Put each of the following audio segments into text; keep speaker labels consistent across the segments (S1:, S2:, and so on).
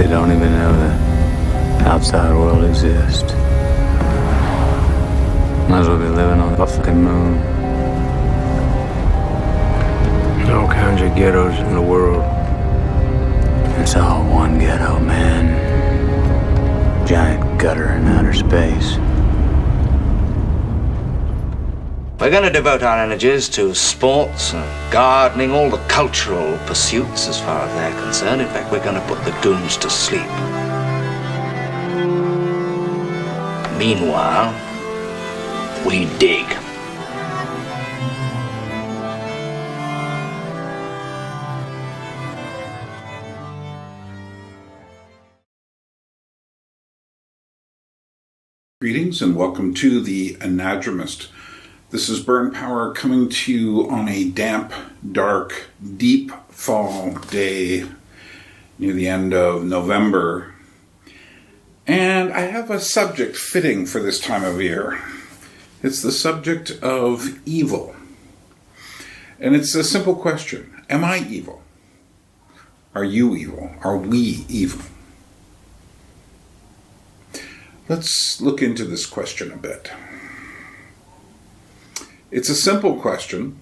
S1: they don't even know the outside world exists. Might as well be living on the fucking moon.
S2: There's all kinds of ghettos in the world.
S1: It's all one ghetto, man. Giant gutter in outer space.
S3: We're going to devote our energies to sports and gardening, all the cultural pursuits as far as they're concerned. In fact, we're going to put the goons to sleep. Meanwhile, we dig.
S4: Greetings and welcome to the Anadromous. This is Burn Power coming to you on a damp, dark, deep fall day near the end of November. And I have a subject fitting for this time of year. It's the subject of evil. And it's a simple question. Am I evil? Are you evil? Are we evil? Let's look into this question a bit. It's a simple question.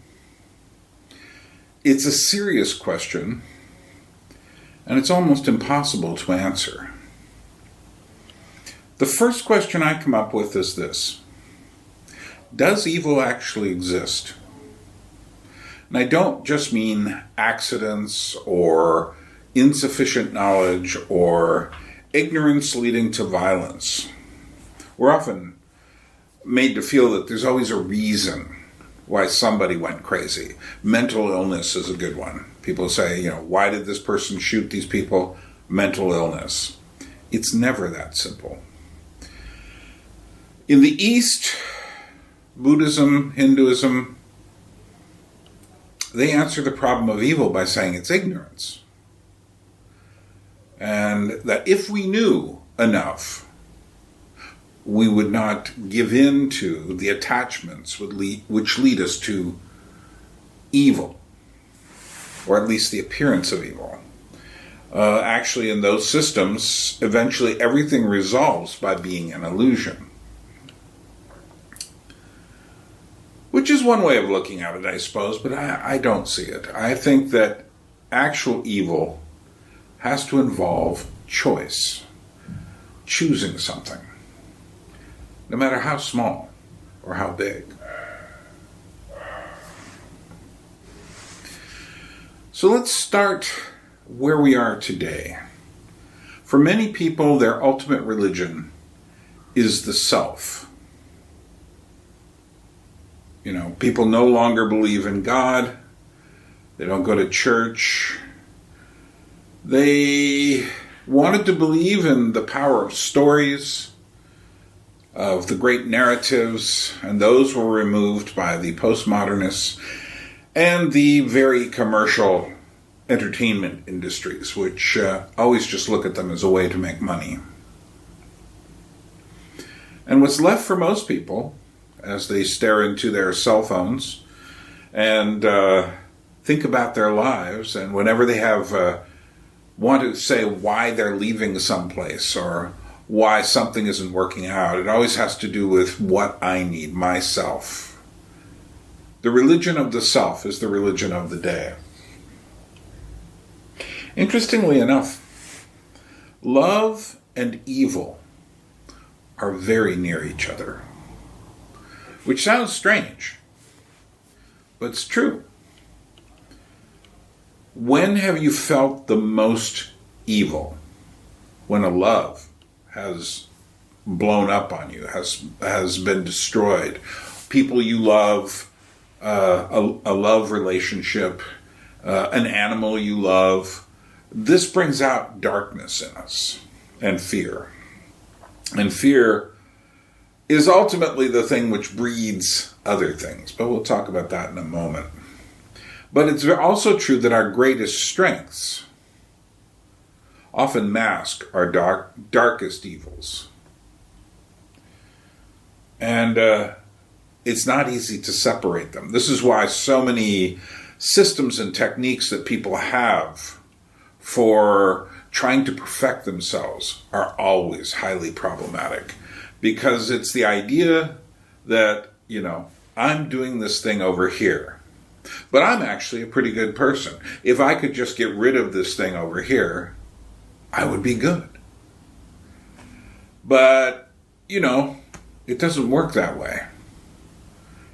S4: It's a serious question. And it's almost impossible to answer. The first question I come up with is this. Does evil actually exist? And I don't just mean accidents or insufficient knowledge or ignorance leading to violence. We're often made to feel that there's always a reason why somebody went crazy. Mental illness is a good one. People say, why did this person shoot these people? Mental illness. It's never that simple. In the East, Buddhism, Hinduism, they answer the problem of evil by saying it's ignorance. And that if we knew enough, we would not give in to the attachments which lead us to evil, or at least the appearance of evil. Actually, in those systems, eventually everything resolves by being an illusion. Which is one way of looking at it, I suppose, but I don't see it. I think that actual evil has to involve choice, choosing something, no matter how small or how big. So let's start where we are today. For many people, their ultimate religion is the self. People no longer believe in God. They don't go to church. They wanted to believe in the power of stories, of the great narratives, and those were removed by the postmodernists and the very commercial entertainment industries, which always just look at them as a way to make money. And what's left for most people, as they stare into their cell phones and think about their lives, and whenever they want to say why they're leaving someplace or why something isn't working out, it always has to do with what I need, myself. The religion of the self is the religion of the day. Interestingly enough, love and evil are very near each other, which sounds strange, but it's true. When have you felt the most evil? When a love has blown up on you, has been destroyed. People you love, a love relationship, an animal you love. This brings out darkness in us and fear. And fear is ultimately the thing which breeds other things, but we'll talk about that in a moment. But it's also true that our greatest strengths often mask our darkest evils. And it's not easy to separate them. This is why so many systems and techniques that people have for trying to perfect themselves are always highly problematic, because it's the idea that, I'm doing this thing over here, but I'm actually a pretty good person. If I could just get rid of this thing over here, I would be good. But, it doesn't work that way.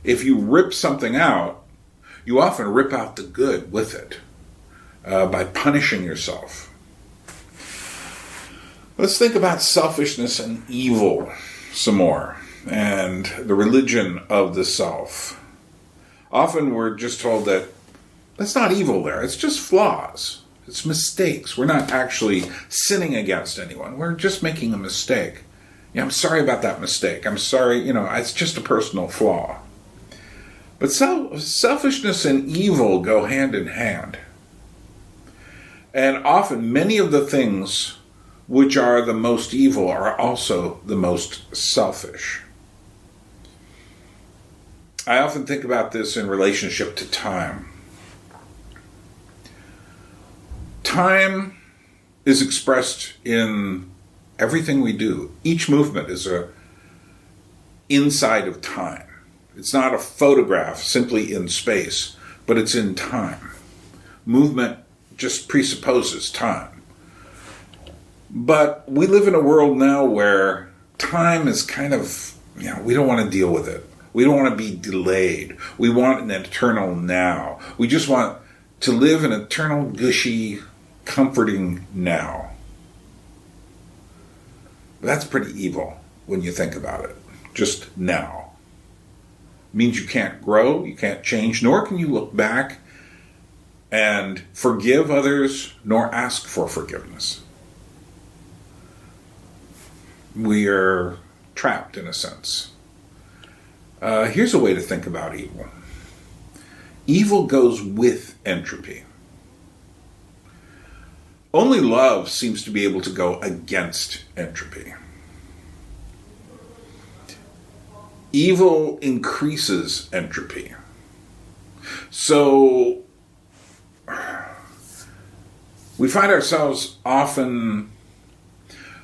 S4: If you rip something out, you often rip out the good with it by punishing yourself. Let's think about selfishness and evil some more, and the religion of the self. Often we're just told that that's not evil there, it's just flaws, it's mistakes. We're not actually sinning against anyone, we're just making a mistake. I'm sorry about that mistake, I'm sorry, it's just a personal flaw. But selfishness and evil go hand in hand. And often many of the things which are the most evil are also the most selfish. I often think about this in relationship to time. Time is expressed in everything we do. Each movement is a inside of time. It's not a photograph simply in space, but it's in time. Movement just presupposes time. But we live in a world now where time is kind of, we don't want to deal with it. We don't want to be delayed. We want an eternal now. We just want to live an eternal, gushy, comforting now. That's pretty evil when you think about it. Just now. It means you can't grow, you can't change, nor can you look back and forgive others, nor ask for forgiveness. We are trapped in a sense. Here's a way to think about evil. Evil goes with entropy. Only love seems to be able to go against entropy. Evil increases entropy. So we find ourselves often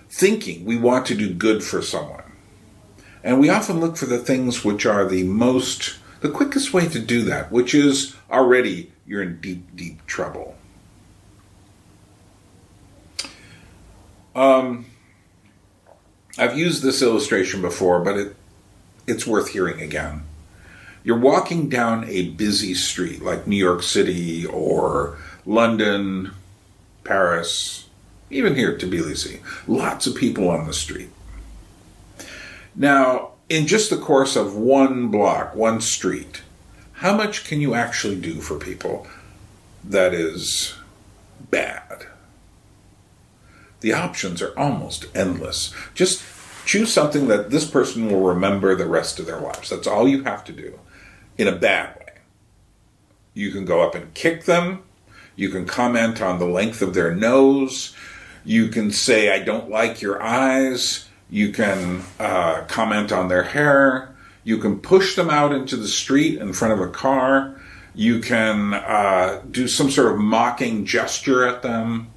S4: thinking we want to do good for someone. And we often look for the things which are the quickest way to do that, which is already you're in deep, deep trouble. I've used this illustration before, but it's worth hearing again. You're walking down a busy street like New York City or London, Paris, even here, Tbilisi. Lots of people on the street. Now, in just the course of one block, one street, how much can you actually do for people that is bad? The options are almost endless. Just choose something that this person will remember the rest of their lives. That's all you have to do in a bad way. You can go up and kick them. You can comment on the length of their nose. You can say, I don't like your eyes. You can comment on their hair. You can push them out into the street in front of a car. You can do some sort of mocking gesture at them.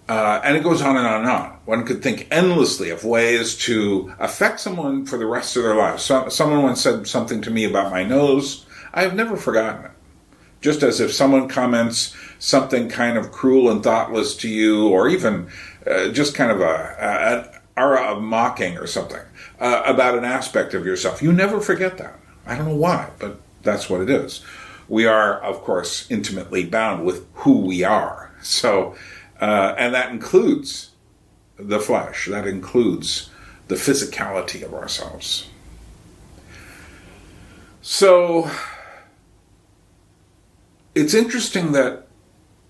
S4: And it goes on and on and on. One could think endlessly of ways to affect someone for the rest of their lives. Someone once said something to me about my nose. I have never forgotten it. Just as if someone comments something kind of cruel and thoughtless to you, or even just kind of an aura of mocking or something about an aspect of yourself, you never forget that. I don't know why, but that's what it is. We are, of course, intimately bound with who we are. So, and that includes the flesh. That includes the physicality of ourselves. So, it's interesting that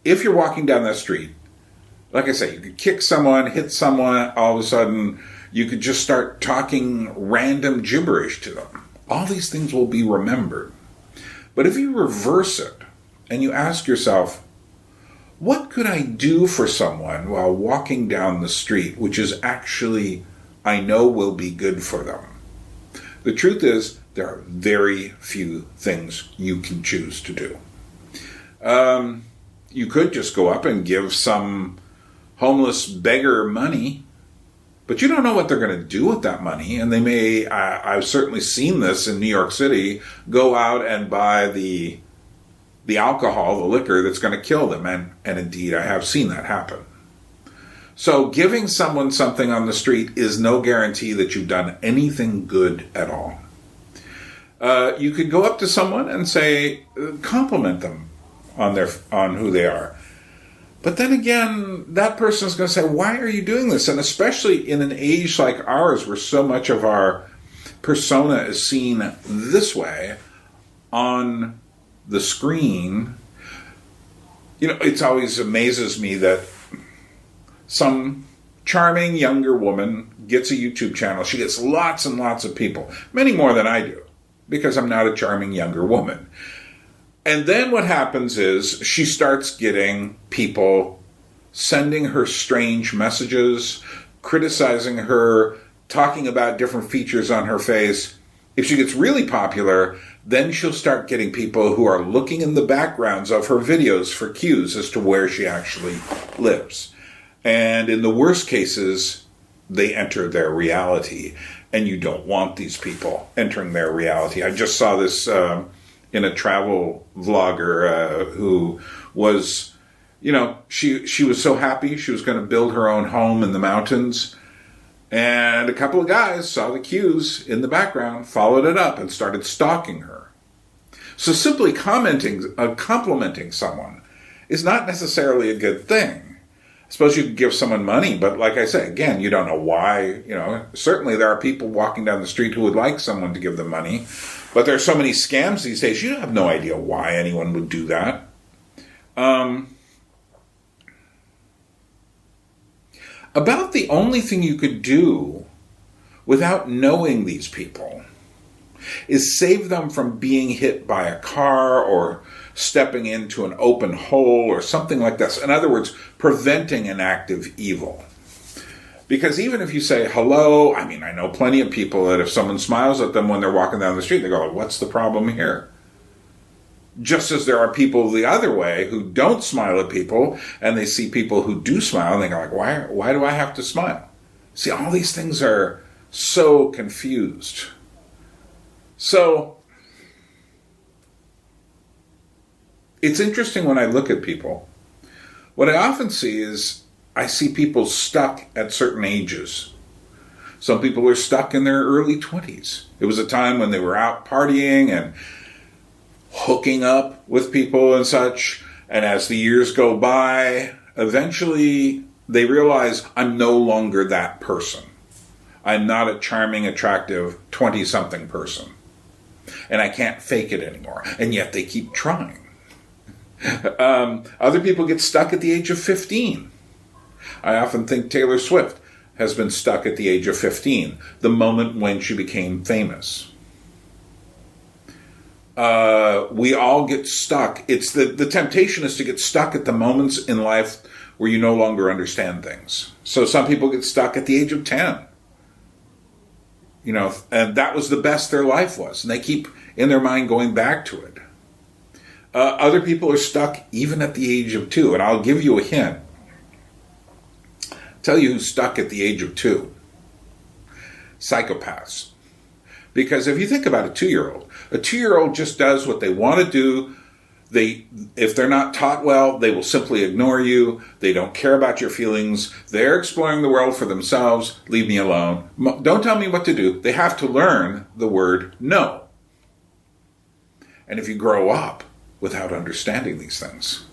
S4: if you're walking down that street, like I say, you could kick someone, hit someone, all of a sudden you could just start talking random gibberish to them. All these things will be remembered. But if you reverse it and you ask yourself, what could I do for someone while walking down the street, which is actually, I know will be good for them? The truth is, there are very few things you can choose to do. You could just go up and give some homeless beggar money, but you don't know what they're going to do with that money. And they may, I've certainly seen this in New York City, go out and buy the alcohol, the liquor that's going to kill them. And indeed, I have seen that happen. So giving someone something on the street is no guarantee that you've done anything good at all. You could go up to someone and say, compliment them on who they are. But then again, that person is going to say, why are you doing this? And especially in an age like ours, where so much of our persona is seen this way on the screen, it always amazes me that some charming younger woman gets a YouTube channel. She gets lots and lots of people, many more than I do, because I'm not a charming younger woman. And then what happens is she starts getting people sending her strange messages, criticizing her, talking about different features on her face. If she gets really popular, then she'll start getting people who are looking in the backgrounds of her videos for cues as to where she actually lives. And in the worst cases, they enter their reality. And you don't want these people entering their reality. I just saw this in a travel vlogger who was, she was so happy she was going to build her own home in the mountains. And a couple of guys saw the cues in the background, followed it up, and started stalking her. So simply complimenting someone is not necessarily a good thing. I suppose you could give someone money, but like I say, again, you don't know why. Certainly there are people walking down the street who would like someone to give them money, but there are so many scams these days, you have no idea why anyone would do that. About the only thing you could do without knowing these people is save them from being hit by a car or stepping into an open hole or something like this. In other words, preventing an act of evil. Because even if you say hello, I know plenty of people that if someone smiles at them when they're walking down the street, they go, what's the problem here? Just as there are people the other way who don't smile at people, and they see people who do smile, and they go like, why do I have to smile? See, all these things are so confused. So, it's interesting when I look at people. What I often see is I see people stuck at certain ages. Some people are stuck in their early 20s. It was a time when they were out partying and hooking up with people and such. And as the years go by, eventually they realize I'm no longer that person. I'm not a charming, attractive 20-something person. And I can't fake it anymore. And yet they keep trying. Other people get stuck at the age of 15. I often think Taylor Swift has been stuck at the age of 15, the moment when she became famous. We all get stuck. It's the temptation is to get stuck at the moments in life where you no longer understand things. So some people get stuck at the age of 10. And that was the best their life was. And they keep, in their mind, going back to it. Other people are stuck even at the age of 2. And I'll give you a hint. Tell you who's stuck at the age of 2. Psychopaths. Because if you think about a 2-year-old just does what they want to do. If they're not taught well, they will simply ignore you. They don't care about your feelings. They're exploring the world for themselves. Leave me alone. Don't tell me what to do. They have to learn the word no. And if you grow up without understanding these things,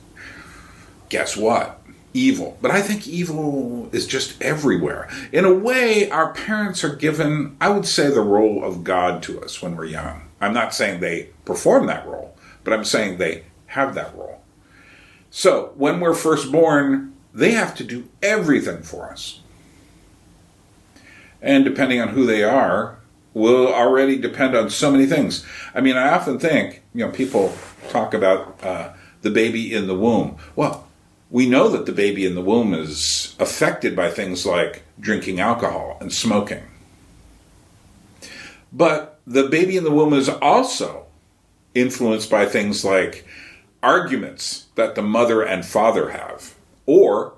S4: guess what? Evil. But I think evil is just everywhere. In a way, our parents are given, I would say, the role of God to us when we're young. I'm not saying they perform that role, but I'm saying they have that role. So, when we're first born, they have to do everything for us. And depending on who they are, will already depend on so many things. I often think, people talk about the baby in the womb. Well, we know that the baby in the womb is affected by things like drinking alcohol and smoking. But the baby in the womb is also influenced by things like arguments that the mother and father have, or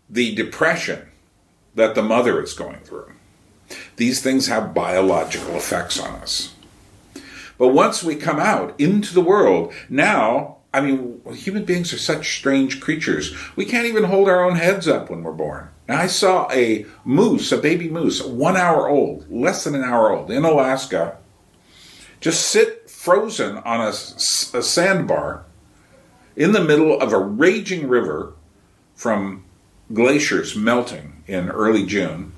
S4: the depression that the mother is going through. These things have biological effects on us. But once we come out into the world, now, I mean, human beings are such strange creatures. We can't even hold our own heads up when we're born. Now, I saw a moose, a baby moose, 1 hour old, less than an hour old, in Alaska, just sit frozen on a sandbar in the middle of a raging river from glaciers melting in early June.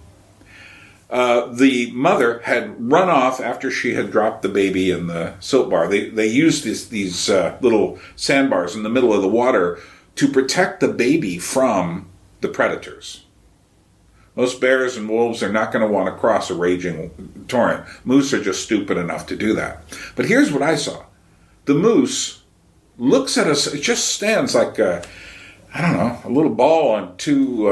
S4: The mother had run off after she had dropped the baby in the silt bar. They used these little sandbars in the middle of the water to protect the baby from the predators. Most bears and wolves are not going to want to cross a raging torrent. Moose are just stupid enough to do that. But here's what I saw. The moose looks at us, it just stands like, a little ball on two,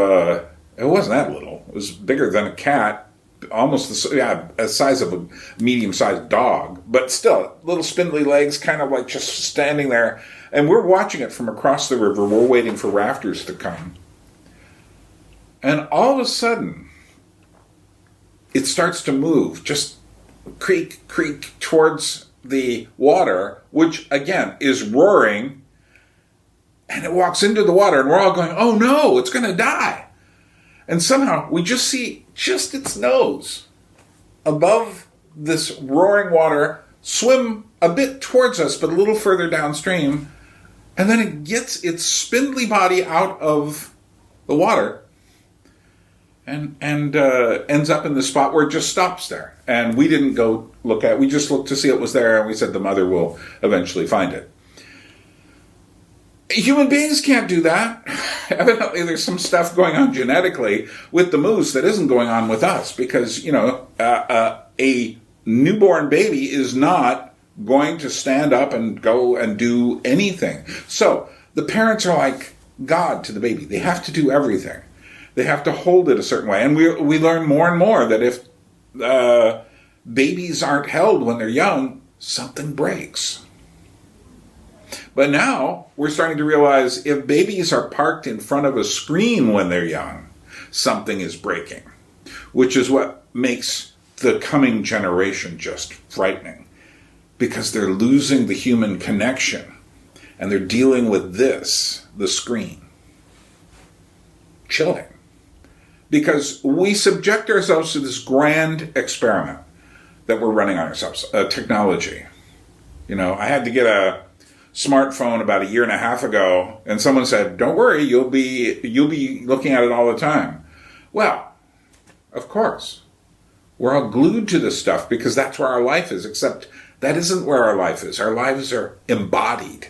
S4: it wasn't that little. It was bigger than a cat, almost the size of a medium-sized dog, but still, little spindly legs, kind of like just standing there. And we're watching it from across the river. We're waiting for rafters to come. And all of a sudden, it starts to move, just creak towards the water, which, again, is roaring. And it walks into the water, and we're all going, oh no, it's going to die. And somehow, we just see just its nose above this roaring water swim a bit towards us, but a little further downstream. And then it gets its spindly body out of the water and ends up in the spot where it just stops there. And we didn't go look at it. We just looked to see it was there, and we said the mother will eventually find it. Human beings can't do that. Evidently, there's some stuff going on genetically with the moose that isn't going on with us, because, a newborn baby is not going to stand up and go and do anything. So the parents are like God to the baby. They have to do everything. They have to hold it a certain way. And we learn more and more that if babies aren't held when they're young, something breaks. But now we're starting to realize if babies are parked in front of a screen when they're young, something is breaking, which is what makes the coming generation just frightening, because they're losing the human connection and they're dealing with this, the screen. Chilling. Because we subject ourselves to this grand experiment that we're running on ourselves, technology. I had to get a smartphone about 1.5 years ago, and someone said, don't worry, you'll be looking at it all the time. Well, of course. We're all glued to this stuff because that's where our life is, except that isn't where our life is. Our lives are embodied.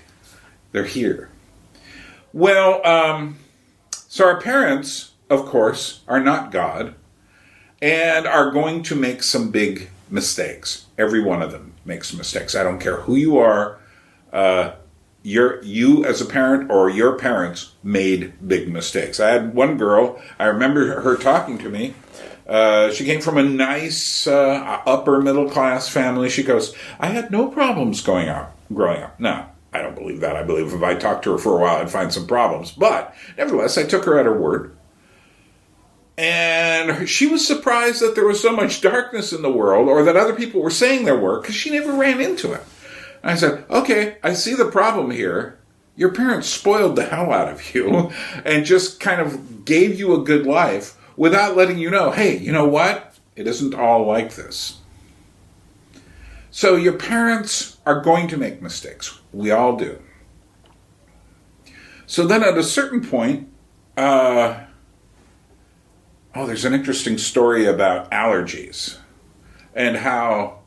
S4: They're here. Well, so our parents, of course, are not God and are going to make some big mistakes. Every one of them makes mistakes. I don't care who you are. You as a parent or your parents made big mistakes. I had one girl, I remember her talking to me. She came from a nice upper middle class family. She goes, I had no problems growing up. No, I don't believe that. I believe if I talked to her for a while, I'd find some problems. But nevertheless, I took her at her word. And she was surprised that there was so much darkness in the world, or that other people were saying there were, because she never ran into it. And I said, okay, I see the problem here. Your parents spoiled the hell out of you and just kind of gave you a good life without letting you know, hey, you know what? It isn't all like this. So your parents are going to make mistakes. We all do. So then at a certain point, there's an interesting story about allergies and how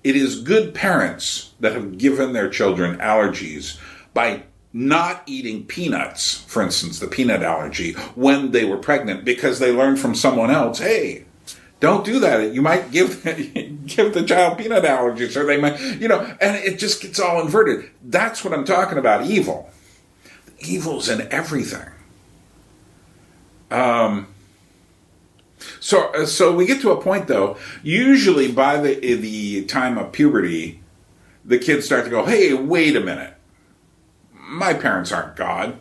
S4: it is good parents that have given their children allergies by not eating peanuts, for instance, the peanut allergy, when they were pregnant, because they learned from someone else, hey, don't do that. You might give the child peanut allergies, or they might, and it just gets all inverted. That's what I'm talking about, evil. Evil's in everything. So we get to a point, though, usually by the time of puberty, the kids start to go, hey, wait a minute. My parents aren't God.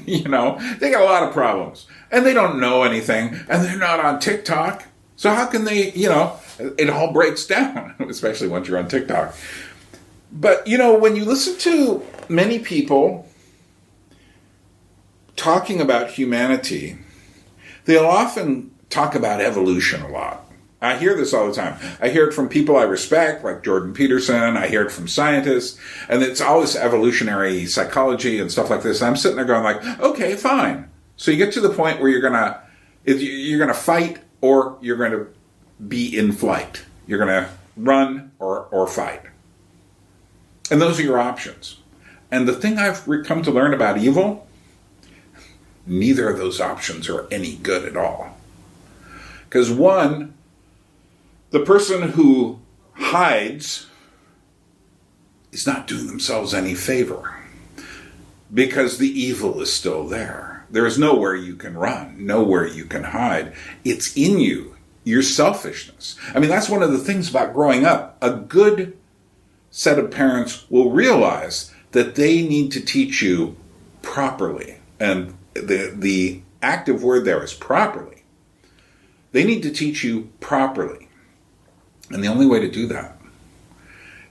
S4: You know, they got a lot of problems. And they don't know anything. And they're not on TikTok. So how can they, you know, it all breaks down, especially once you're on TikTok. But, you know, when you listen to many people talking about humanity, they'll often talk about evolution a lot. I hear this all the time. I hear it from people I respect, like Jordan Peterson. I hear it from scientists. And it's all this evolutionary psychology and stuff like this. And I'm sitting there going like, okay, fine. So you get to the point where you're going to fight or you're going to be in flight. You're going to run or fight. And those are your options. And the thing I've come to learn about evil, neither of those options are any good at all. Because one, the person who hides is not doing themselves any favor. Because the evil is still there. There is nowhere you can run, nowhere you can hide. It's in you, your selfishness. I mean, that's one of the things about growing up. A good set of parents will realize that they need to teach you properly. And the active word there is properly. They need to teach you properly. And the only way to do that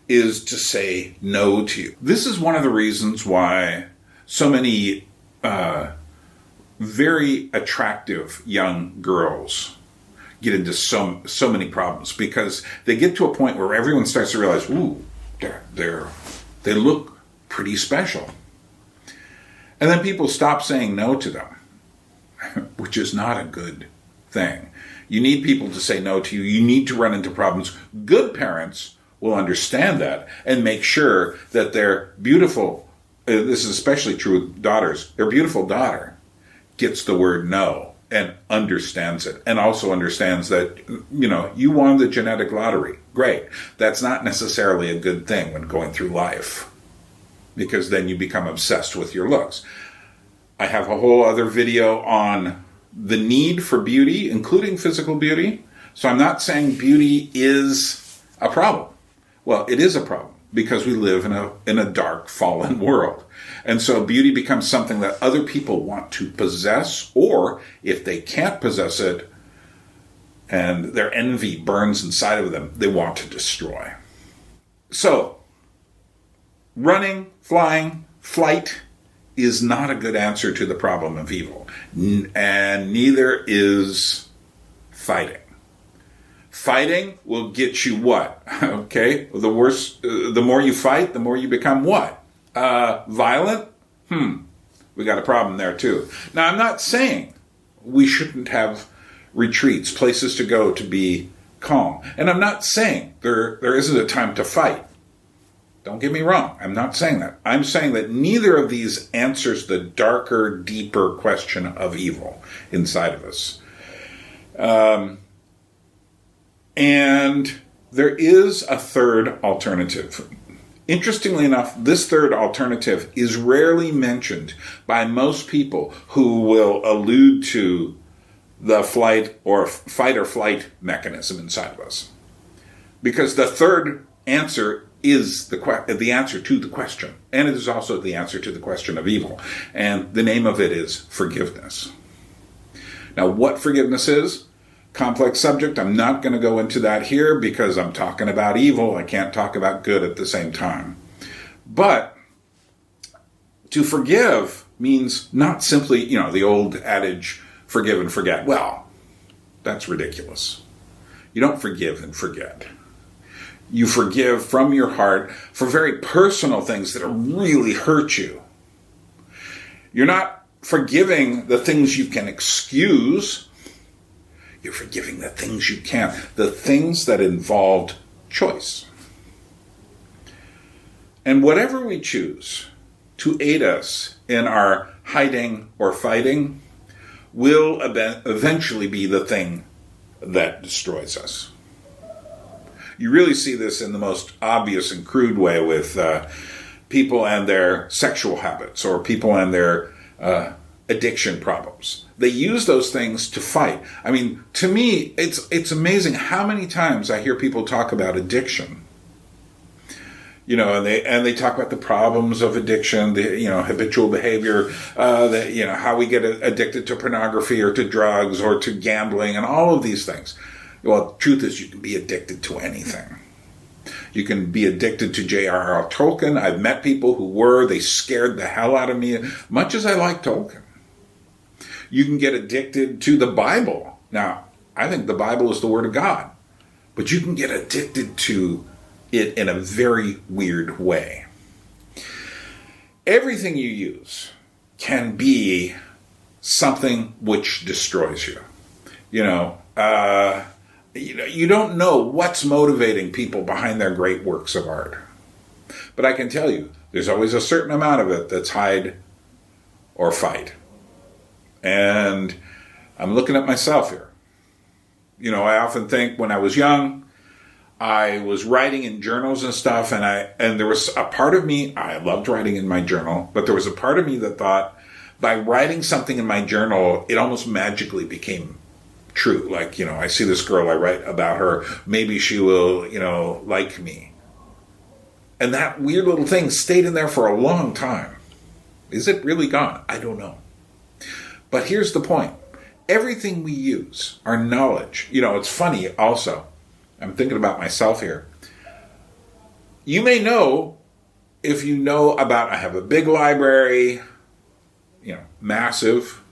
S4: is to say no to you. This is one of the reasons why so many very attractive young girls get into so many problems, because they get to a point where everyone starts to realize, ooh, they look pretty special. And then people stop saying no to them, which is not a good thing. You need people to say no to you. You need to run into problems. Good parents will understand that and make sure that their beautiful, this is especially true with daughters, their beautiful daughter gets the word no and understands it, and also understands that, you know, you won the genetic lottery. Great. That's not necessarily a good thing when going through life, because then you become obsessed with your looks. I have a whole other video on the need for beauty, including physical beauty. So I'm not saying beauty is a problem. Well, it is a problem, because we live in a dark, fallen world. And so beauty becomes something that other people want to possess, or if they can't possess it and their envy burns inside of them, they want to destroy. So, running, flying, flight is not a good answer to the problem of evil. And neither is fighting. Fighting will get you what? Okay, the worse, the more you fight, the more you become what? Violent? We got a problem there too. Now, I'm not saying we shouldn't have retreats, places to go to be calm. And I'm not saying there isn't a time to fight. Don't get me wrong. I'm not saying that. I'm saying that neither of these answers the darker, deeper question of evil inside of us. And there is a third alternative. Interestingly enough, this third alternative is rarely mentioned by most people who will allude to the fight or flight mechanism inside of us. Because the third answer is the answer to the question. And it is also the answer to the question of evil. And the name of it is forgiveness. Now, what forgiveness is? Complex subject. I'm not going to go into that here because I'm talking about evil. I can't talk about good at the same time. But to forgive means not simply, you know, the old adage, forgive and forget. Well, that's ridiculous. You don't forgive and forget. You forgive from your heart for very personal things that really hurt you. You're not forgiving the things you can excuse. You're forgiving the things you can't. The things that involved choice. And whatever we choose to aid us in our hiding or fighting will eventually be the thing that destroys us. You really see this in the most obvious and crude way with people and their sexual habits, or people and their addiction problems. They use those things to fight. I mean, to me, it's amazing how many times I hear people talk about addiction. And they talk about the problems of addiction, habitual behavior, how we get addicted to pornogaphy or to drugs or to gambling and all of these things. Well, the truth is you can be addicted to anything. You can be addicted to J.R.R. Tolkien. I've met people who were. They scared the hell out of me, much as I like Tolkien. You can get addicted to the Bible. Now, I think the Bible is the Word of God. But you can get addicted to it in a very weird way. Everything you use can be something which destroys you. You don't know what's motivating people behind their great works of art. But I can tell you, there's always a certain amount of it that's hide or fight. And I'm looking at myself here. I often think when I was young, I was writing in journals and stuff, and there was a part of me, I loved writing in my journal, but there was a part of me that thought, by writing something in my journal, it almost magically became true. Like, I see this girl, I write about her, maybe she will, like me. And that weird little thing stayed in there for a long time. Is it really gone? I don't know. But here's the point. Everything we use, our knowledge, it's funny also. I'm thinking about myself here. You may know, if you know about, I have a big library, massive,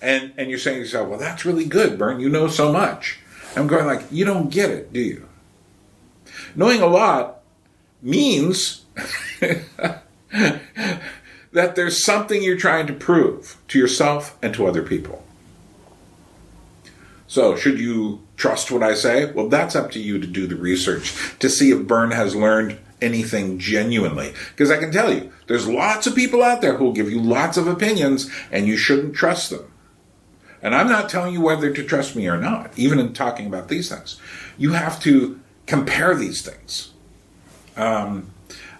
S4: and you're saying to yourself, well, that's really good, Bern, you know so much. I'm going like, you don't get it, do you? Knowing a lot means that there's something you're trying to prove to yourself and to other people. So, should you trust what I say? Well, that's up to you to do the research to see if Bern has learned anything genuinely. Because I can tell you, there's lots of people out there who will give you lots of opinions, and you shouldn't trust them. And I'm not telling you whether to trust me or not, even in talking about these things. You have to compare these things.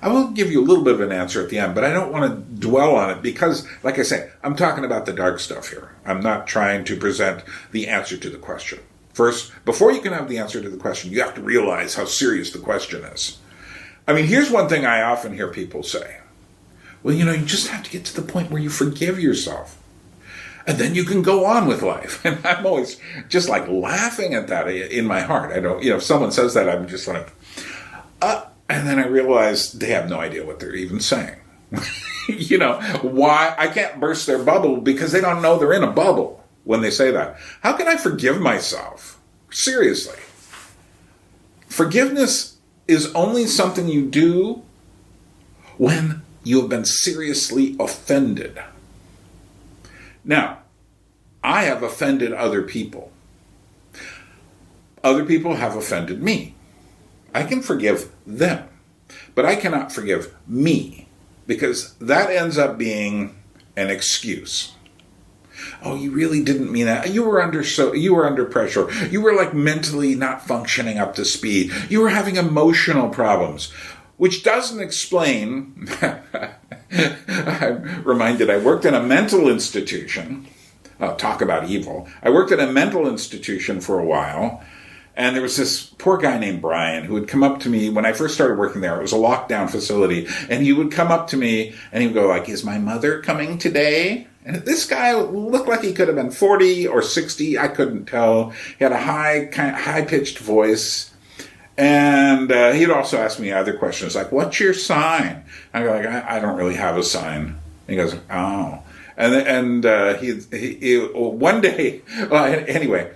S4: I will give you a little bit of an answer at the end, but I don't want to dwell on it because, like I say, I'm talking about the dark stuff here. I'm not trying to present the answer to the question. First, before you can have the answer to the question, you have to realize how serious the question is. I mean, here's one thing I often hear people say. Well, you just have to get to the point where you forgive yourself. And then you can go on with life. And I'm always just like laughing at that in my heart. I don't, if someone says that, I'm just like, and then I realize they have no idea what they're even saying. Why? I can't burst their bubble because they don't know they're in a bubble when they say that. How can I forgive myself? Seriously. Forgiveness is only something you do when you have been seriously offended. Now, I have offended other people. Other people have offended me. I can forgive them, but I cannot forgive me because that ends up being an excuse. Oh, you really didn't mean that. You were under pressure. You were like mentally not functioning up to speed. You were having emotional problems, which doesn't explain. I'm reminded I worked in a mental institution. Talk about evil. I worked at a mental institution for a while. And there was this poor guy named Brian who would come up to me when I first started working there. It was a lockdown facility. And he would come up to me and he would go like, is my mother coming today? And this guy looked like he could have been 40 or 60. I couldn't tell. He had a high-pitched voice. And he'd also ask me other questions like, what's your sign? I go like, I don't really have a sign. And he goes, oh. And he one day, anyway,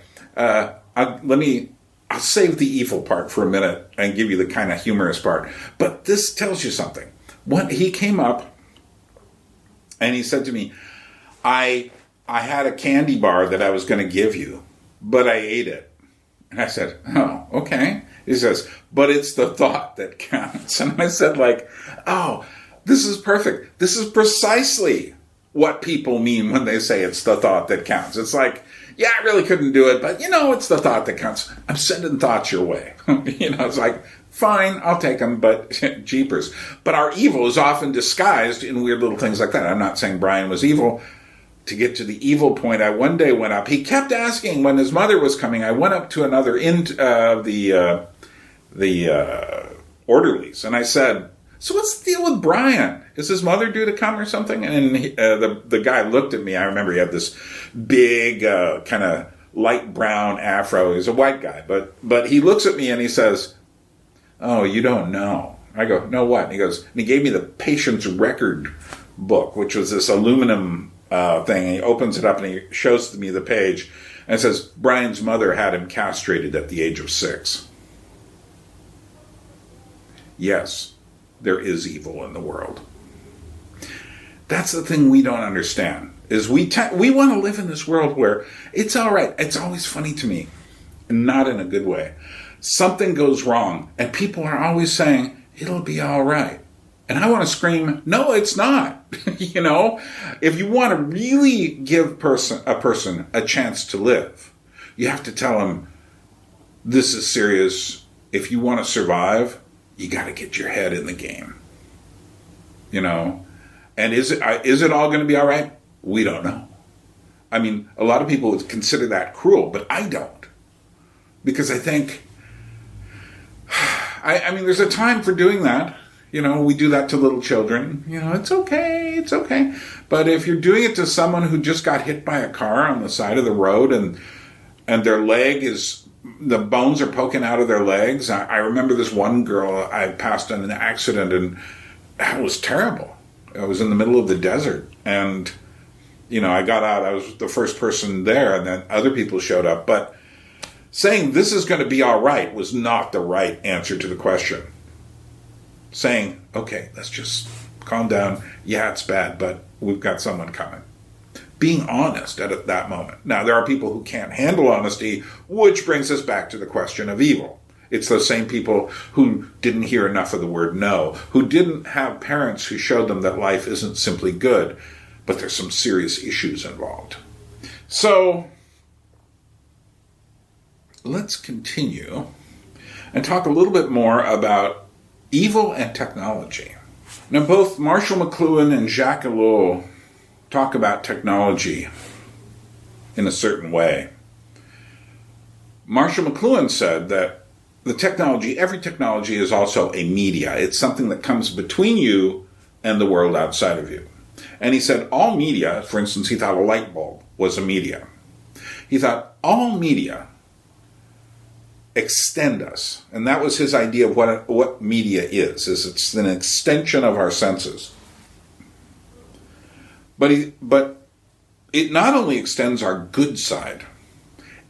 S4: I'll save the evil part for a minute and give you the kind of humorous part. But this tells you something. He came up and he said to me, I had a candy bar that I was going to give you, but I ate it. And I said, oh, okay. He says, but it's the thought that counts. And I said like, oh, this is perfect. This is precisely what people mean when they say it's the thought that counts. It's like, yeah, I really couldn't do it, but it's the thought that counts. I'm sending thoughts your way. It's like, fine, I'll take them, but jeepers. But our evil is often disguised in weird little things like that. I'm not saying Brian was evil. To get to the evil point, I one day went up. He kept asking when his mother was coming. I went up to another end of the orderlies. And I said, so what's the deal with Brian? Is his mother due to come or something? And the guy looked at me. I remember he had this big kind of light brown afro. He's a white guy. But he looks at me and he says, oh, you don't know. I go, no, what? And he goes, and he gave me the patient's record book, which was this aluminum thing. And he opens it up and he shows me the page. And it says, Brian's mother had him castrated at the age of 6. Yes, there is evil in the world. That's the thing we don't understand, is we want to live in this world where it's all right. It's always funny to me, not in a good way. Something goes wrong, and people are always saying, it'll be all right. And I want to scream, no, it's not. You know, if you want to really give a person a chance to live, you have to tell them, this is serious. If you want to survive, you got to get your head in the game. You know, and is it all going to be all right? We don't know. I mean, a lot of people would consider that cruel, but I don't. Because I think, I mean, there's a time for doing that. You know, we do that to little children. You know, it's okay. But if you're doing it to someone who just got hit by a car on the side of the road and their leg is, the bones are poking out of their legs. I remember this one girl I passed in an accident, and it was terrible. I was in the middle of the desert, and, you know, I got out. I was the first person there, and then other people showed up. But saying this is going to be all right was not the right answer to the question. Saying, okay, let's just calm down. Yeah, it's bad, but we've got someone coming. Being honest at that moment. Now, there are people who can't handle honesty, which brings us back to the question of evil. It's those same people who didn't hear enough of the word no, who didn't have parents who showed them that life isn't simply good, but there's some serious issues involved. So, let's continue and talk a little bit more about evil and technology. Now, both Marshall McLuhan and Jacques Ellul talk about technology in a certain way. Marshall McLuhan said that every technology is also a media. It's something that comes between you and the world outside of you. And he said all media, for instance, he thought a light bulb was a media. He thought all media extend us. And that was his idea of what media is it's an extension of our senses. But it not only extends our good side,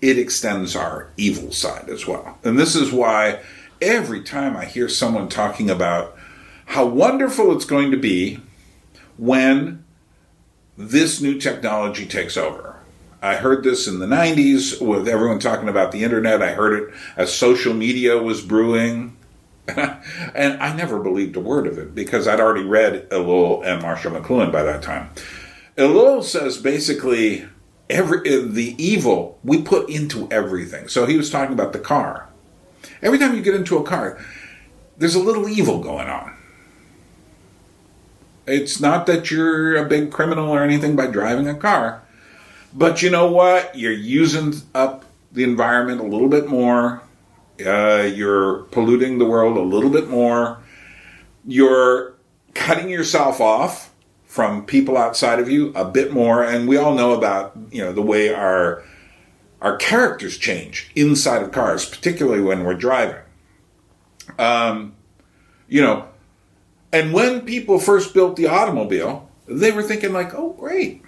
S4: it extends our evil side as well. And this is why every time I hear someone talking about how wonderful it's going to be when this new technology takes over. I heard this in the 90s with everyone talking about the internet. I heard it as social media was brewing. And I never believed a word of it because I'd already read Ellul and Marshall McLuhan by that time. Ellul says basically the evil we put into everything. So he was talking about the car. Every time you get into a car, there's a little evil going on. It's not that you're a big criminal or anything by driving a car. But you know what? You're using up the environment a little bit more. You're polluting the world a little bit more. You're cutting yourself off from people outside of you a bit more. And we all know about, the way our characters change inside of cars, particularly when we're driving. And when people first built the automobile, they were thinking like, oh, great.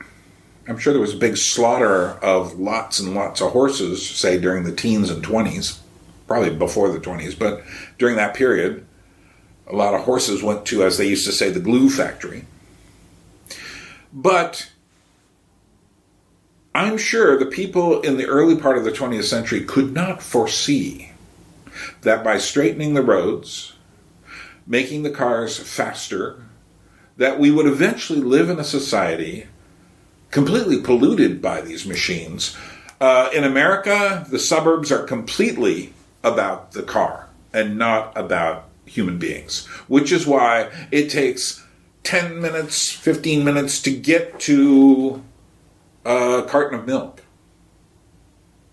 S4: I'm sure there was a big slaughter of lots and lots of horses, say during the teens and 20s, probably before the 20s, but during that period, a lot of horses went to, as they used to say, the glue factory. But I'm sure the people in the early part of the 20th century could not foresee that by straightening the roads, making the cars faster, that we would eventually live in a society completely polluted by these machines. In America, the suburbs are completely about the car and not about human beings, which is why it takes 10 minutes, 15 minutes to get to a carton of milk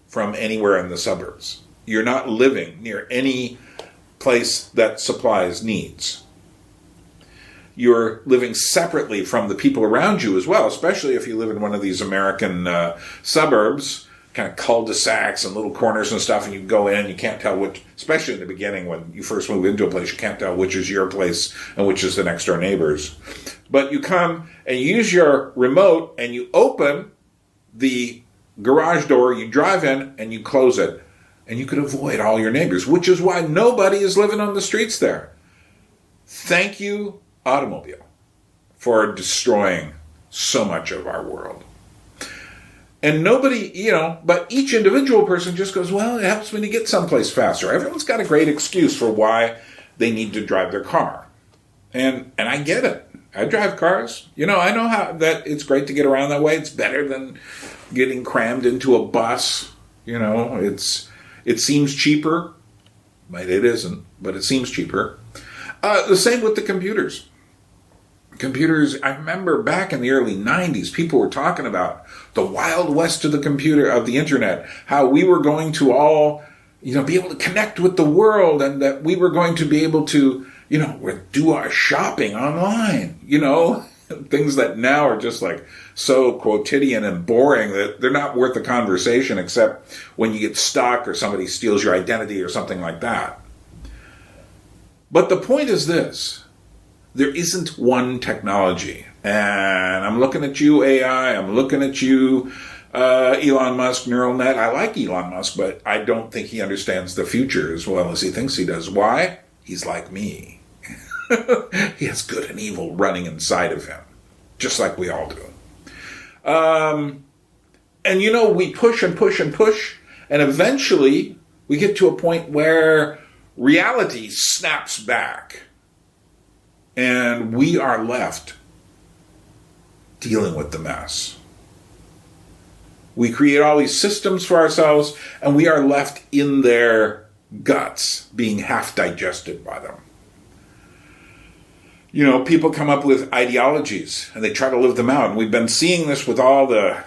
S4: from anywhere in the suburbs. You're not living near any place that supplies needs. You're living separately from the people around you as well, especially if you live in one of these American suburbs, kind of cul-de-sacs and little corners and stuff, and you go in and you can't tell which, especially in the beginning when you first move into a place, you can't tell which is your place and which is the next door neighbor's. But you come and you use your remote and you open the garage door, you drive in and you close it, and you could avoid all your neighbors, which is why nobody is living on the streets there. Thank you, automobile, for destroying so much of our world. And nobody, but each individual person just goes, well, it helps me to get someplace faster. Everyone's got a great excuse for why they need to drive their car. And I get it. I drive cars. I know how that it's great to get around that way. It's better than getting crammed into a bus. It seems cheaper. It isn't, but it seems cheaper. The same with the computers. Computers, I remember back in the early 90s, people were talking about the Wild West of the internet, how we were going to all, be able to connect with the world, and that we were going to be able to, do our shopping online, things that now are just like so quotidian and boring that they're not worth the conversation except when you get stuck or somebody steals your identity or something like that. But the point is this. There isn't one technology. And I'm looking at you, AI. I'm looking at you, Elon Musk, neural net. I like Elon Musk, but I don't think he understands the future as well as he thinks he does. Why? He's like me. He has good and evil running inside of him, just like we all do. And we push and push and push, and eventually we get to a point where reality snaps back. And we are left dealing with the mess. We create all these systems for ourselves, and we are left in their guts, being half digested by them. People come up with ideologies, and they try to live them out. And we've been seeing this with all the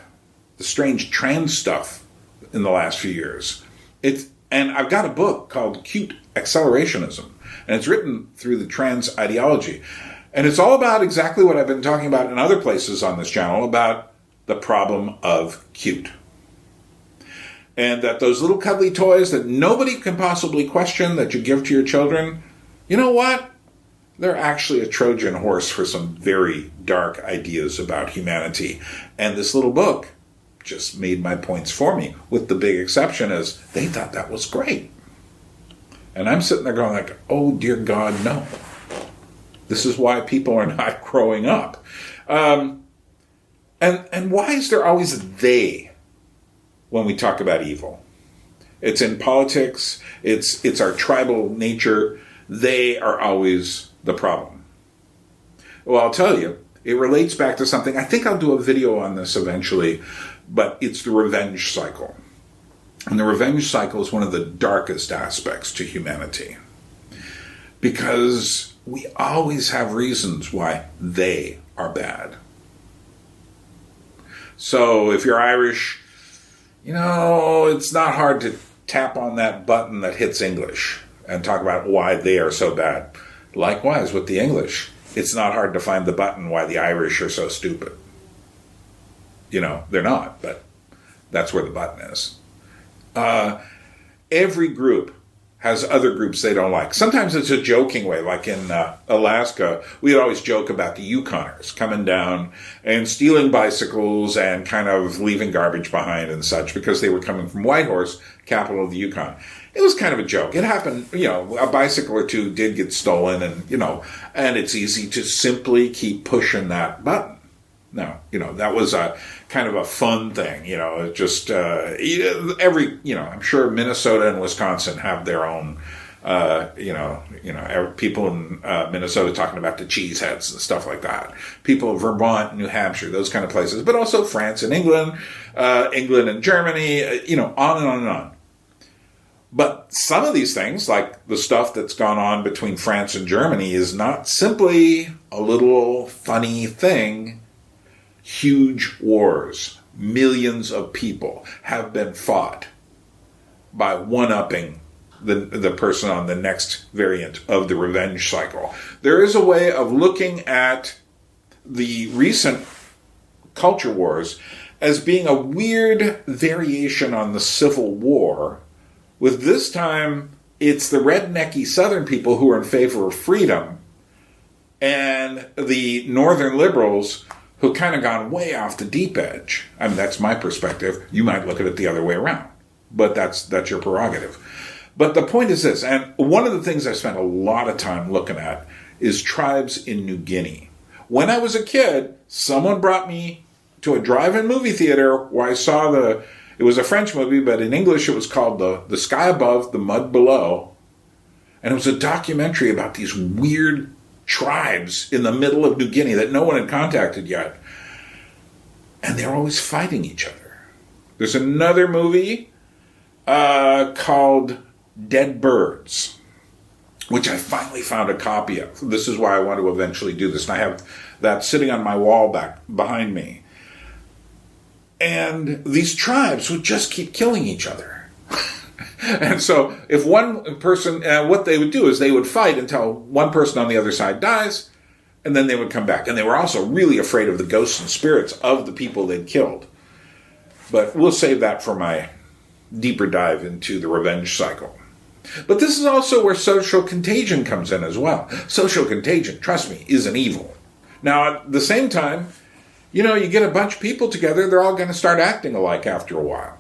S4: strange trans stuff in the last few years. And I've got a book called Cute Accelerationism. And it's written through the trans ideology. And it's all about exactly what I've been talking about in other places on this channel, about the problem of cute. And that those little cuddly toys that nobody can possibly question that you give to your children, you know what? They're actually a Trojan horse for some very dark ideas about humanity. And this little book just made my points for me, with the big exception is they thought that was great. And I'm sitting there going like, oh, dear God, no. This is why people are not growing up. And why is there always a they when we talk about evil? It's in politics. It's our tribal nature. They are always the problem. Well, I'll tell you, it relates back to something. I think I'll do a video on this eventually, but it's the revenge cycle. And the revenge cycle is one of the darkest aspects to humanity. Because we always have reasons why they are bad. So if you're Irish, it's not hard to tap on that button that hits English and talk about why they are so bad. Likewise with the English, it's not hard to find the button why the Irish are so stupid. They're not, but that's where the button is. Every group has other groups they don't like. Sometimes it's a joking way, like in Alaska, we'd always joke about the Yukoners coming down and stealing bicycles and kind of leaving garbage behind and such because they were coming from Whitehorse, capital of the Yukon. It was kind of a joke. It happened, a bicycle or two did get stolen and it's easy to simply keep pushing that button. No, that was a kind of a fun thing, just I'm sure Minnesota and Wisconsin have their own, people in Minnesota talking about the cheeseheads and stuff like that. People of Vermont, New Hampshire, those kind of places, but also France and England, England and Germany, on and on and on. But some of these things, like the stuff that's gone on between France and Germany, is not simply a little funny thing. Huge wars, millions of people have been fought by one-upping the person on the next variant of the revenge cycle. There is a way of looking at the recent culture wars as being a weird variation on the Civil War, with this time it's the rednecky Southern people who are in favor of freedom and the Northern liberals who kind of gone way off the deep edge. I mean, that's my perspective. You might look at it the other way around, but that's your prerogative. But the point is this, and one of the things I spent a lot of time looking at is tribes in New Guinea. When I was a kid, someone brought me to a drive-in movie theater where I saw it was a French movie, but in English it was called The Sky Above, The Mud Below. And it was a documentary about these weird tribes in the middle of New Guinea that no one had contacted yet. And they're always fighting each other. There's another movie called Dead Birds, which I finally found a copy of. This is why I want to eventually do this. And I have that sitting on my wall back behind me. And these tribes would just keep killing each other. And so if one person, what they would do is they would fight until one person on the other side dies, and then they would come back. And they were also really afraid of the ghosts and spirits of the people they'd killed. But we'll save that for my deeper dive into the revenge cycle. But this is also where social contagion comes in as well. Social contagion, trust me, is an evil. Now, at the same time, you get a bunch of people together, they're all going to start acting alike after a while.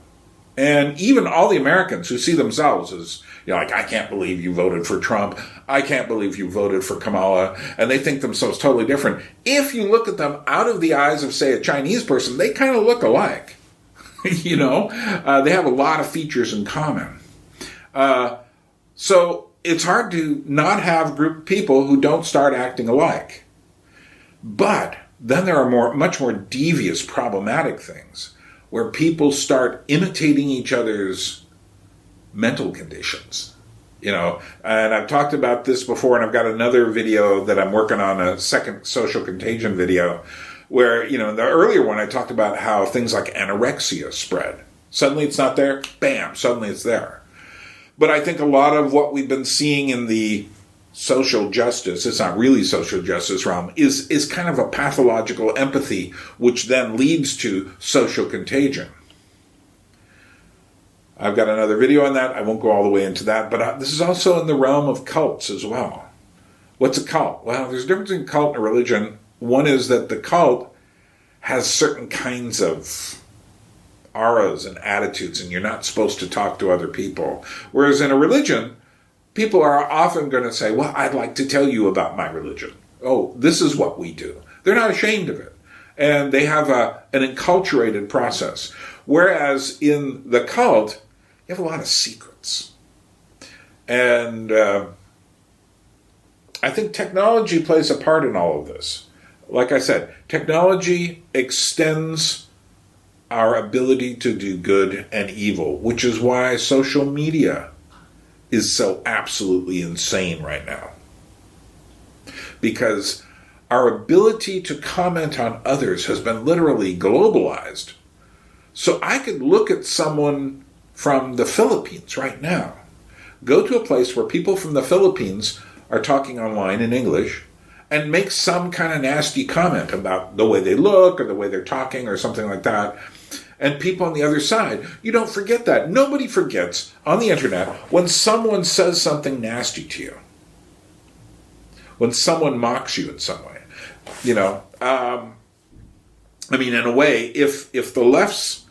S4: And even all the Americans who see themselves as, like, I can't believe you voted for Trump, I can't believe you voted for Kamala, and they think themselves totally different. If you look at them out of the eyes of, say, a Chinese person, they kind of look alike. They have a lot of features in common. So it's hard to not have a group of people who don't start acting alike. But then there are much more devious, problematic things where people start imitating each other's mental conditions. And I've talked about this before, and I've got another video that I'm working on, a second social contagion video, where, in the earlier one I talked about how things like anorexia spread. Suddenly it's not there, bam, suddenly it's there. But I think a lot of what we've been seeing in the social justice, it's not really social justice realm, is kind of a pathological empathy, which then leads to social contagion. I've got another video on that. I won't go all the way into that, but this is also in the realm of cults as well. What's a cult? Well, there's a difference between cult and a religion. One is that the cult has certain kinds of auras and attitudes, and you're not supposed to talk to other people. Whereas in a religion, people are often going to say, well, I'd like to tell you about my religion. Oh, this is what we do. They're not ashamed of it. And they have an enculturated process. Whereas in the cult, you have a lot of secrets. And I think technology plays a part in all of this. Like I said, technology extends our ability to do good and evil, which is why social media is so absolutely insane right now. Because our ability to comment on others has been literally globalized. So I could look at someone from the Philippines right now, go to a place where people from the Philippines are talking online in English, and make some kind of nasty comment about the way they look or the way they're talking or something like that. And people on the other side, you don't forget that. Nobody forgets on the internet when someone says something nasty to you. When someone mocks you in some way. In a way, if the left's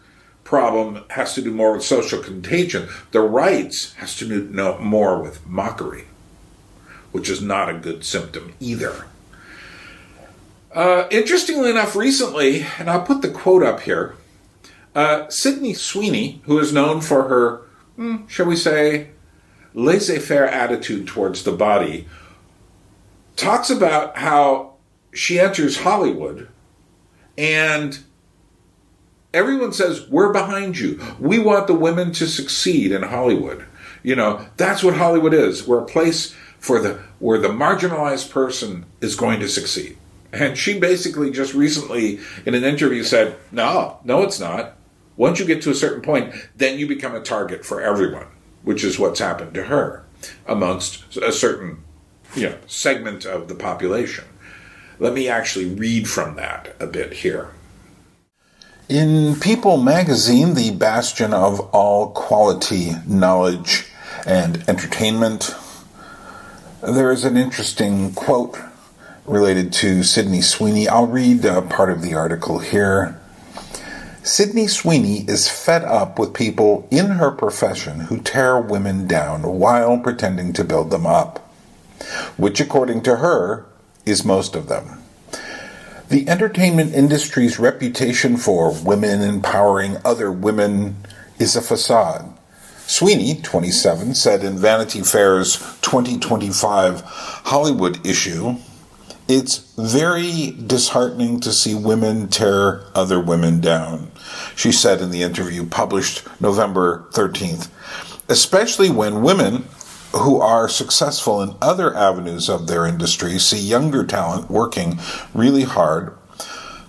S4: problem has to do more with social contagion, the right's has to do more with mockery, which is not a good symptom either. Interestingly enough, recently, and I'll put the quote up here, Sydney Sweeney, who is known for her, shall we say, laissez-faire attitude towards the body, talks about how she enters Hollywood and everyone says, we're behind you. We want the women to succeed in Hollywood. That's what Hollywood is. We're a place where the marginalized person is going to succeed. And she basically just recently in an interview said, no, it's not. Once you get to a certain point, then you become a target for everyone. which is what's happened to her amongst a certain segment of the population. Let me actually read from that a bit here. In People magazine, the bastion of all quality knowledge and entertainment, there is an interesting quote related to Sydney Sweeney. I'll read part of the article here. Sydney Sweeney is fed up with people in her profession who tear women down while pretending to build them up, which, according to her, is most of them. The entertainment industry's reputation for women empowering other women is a facade. Sweeney, 27, said in Vanity Fair's 2025 Hollywood issue, "It's very disheartening to see women tear other women down," she said in the interview published November 13th, "especially when women who are successful in other avenues of their industry see younger talent working really hard,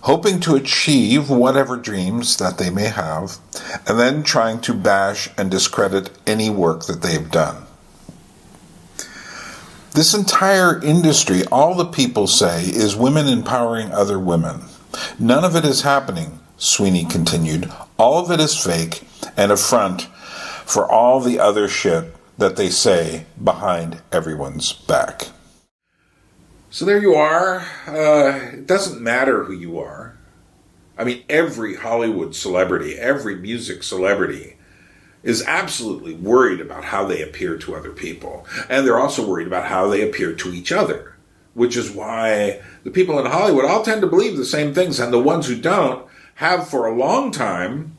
S4: hoping to achieve whatever dreams that they may have, and then trying to bash and discredit any work that they've done. This entire industry, all the people say, is women empowering other women. None of it is happening," Sweeney continued. "All of it is fake and a front for all the other shit that they say behind everyone's back." So there you are. It doesn't matter who you are. I mean, every Hollywood celebrity, every music celebrity is absolutely worried about how they appear to other people. And they're also worried about how they appear to each other, which is why the people in Hollywood all tend to believe the same things, and the ones who don't have for a long time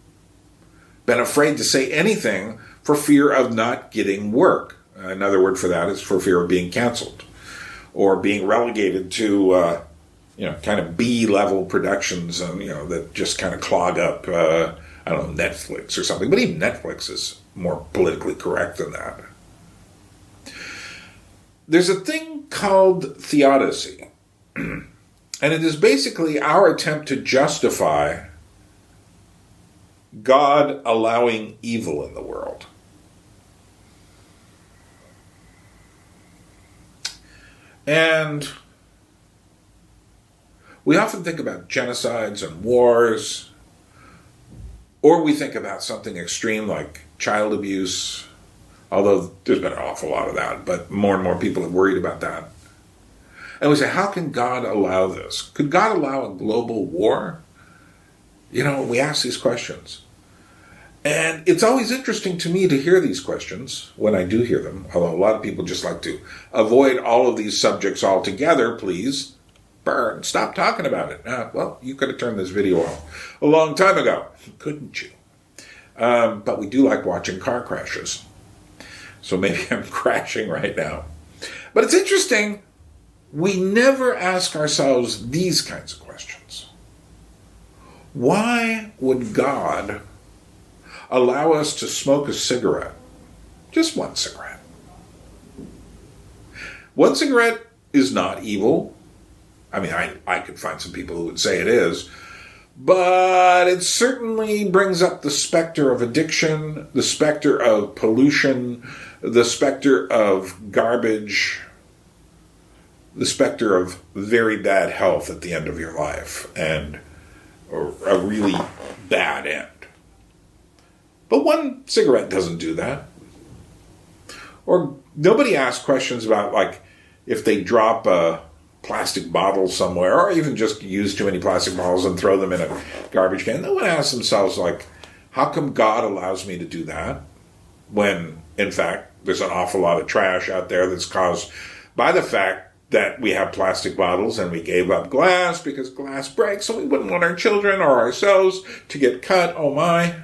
S4: been afraid to say anything for fear of not getting work. Another word for that is for fear of being canceled or being relegated to, kind of B-level productions, and that just kind of clog up, Netflix or something. But even Netflix is more politically correct than that. There's a thing called theodicy, and it is basically our attempt to justify God allowing evil in the world. And we often think about genocides and wars, or we think about something extreme like child abuse, although there's been an awful lot of that, but more and more people are worried about that. And we say, how can God allow this? Could God allow a global war? We ask these questions. And it's always interesting to me to hear these questions when I do hear them, although a lot of people just like to avoid all of these subjects altogether. Please burn. Stop talking about it. Well, you could have turned this video off a long time ago, couldn't you? But we do like watching car crashes. So maybe I'm crashing right now. But it's interesting. We never ask ourselves these kinds of questions. Why would God allow us to smoke a cigarette? Just one cigarette. One cigarette is not evil. I mean, I could find some people who would say it is, but it certainly brings up the specter of addiction, the specter of pollution, the specter of garbage, the specter of very bad health at the end of your life, and a really bad end. But one cigarette doesn't do that. Or nobody asks questions about, like, if they drop a plastic bottle somewhere, or even just use too many plastic bottles and throw them in a garbage can. No one asks themselves, like, how come God allows me to do that when, in fact, there's an awful lot of trash out there that's caused by the fact that we have plastic bottles and we gave up glass because glass breaks, so we wouldn't want our children or ourselves to get cut. Oh my.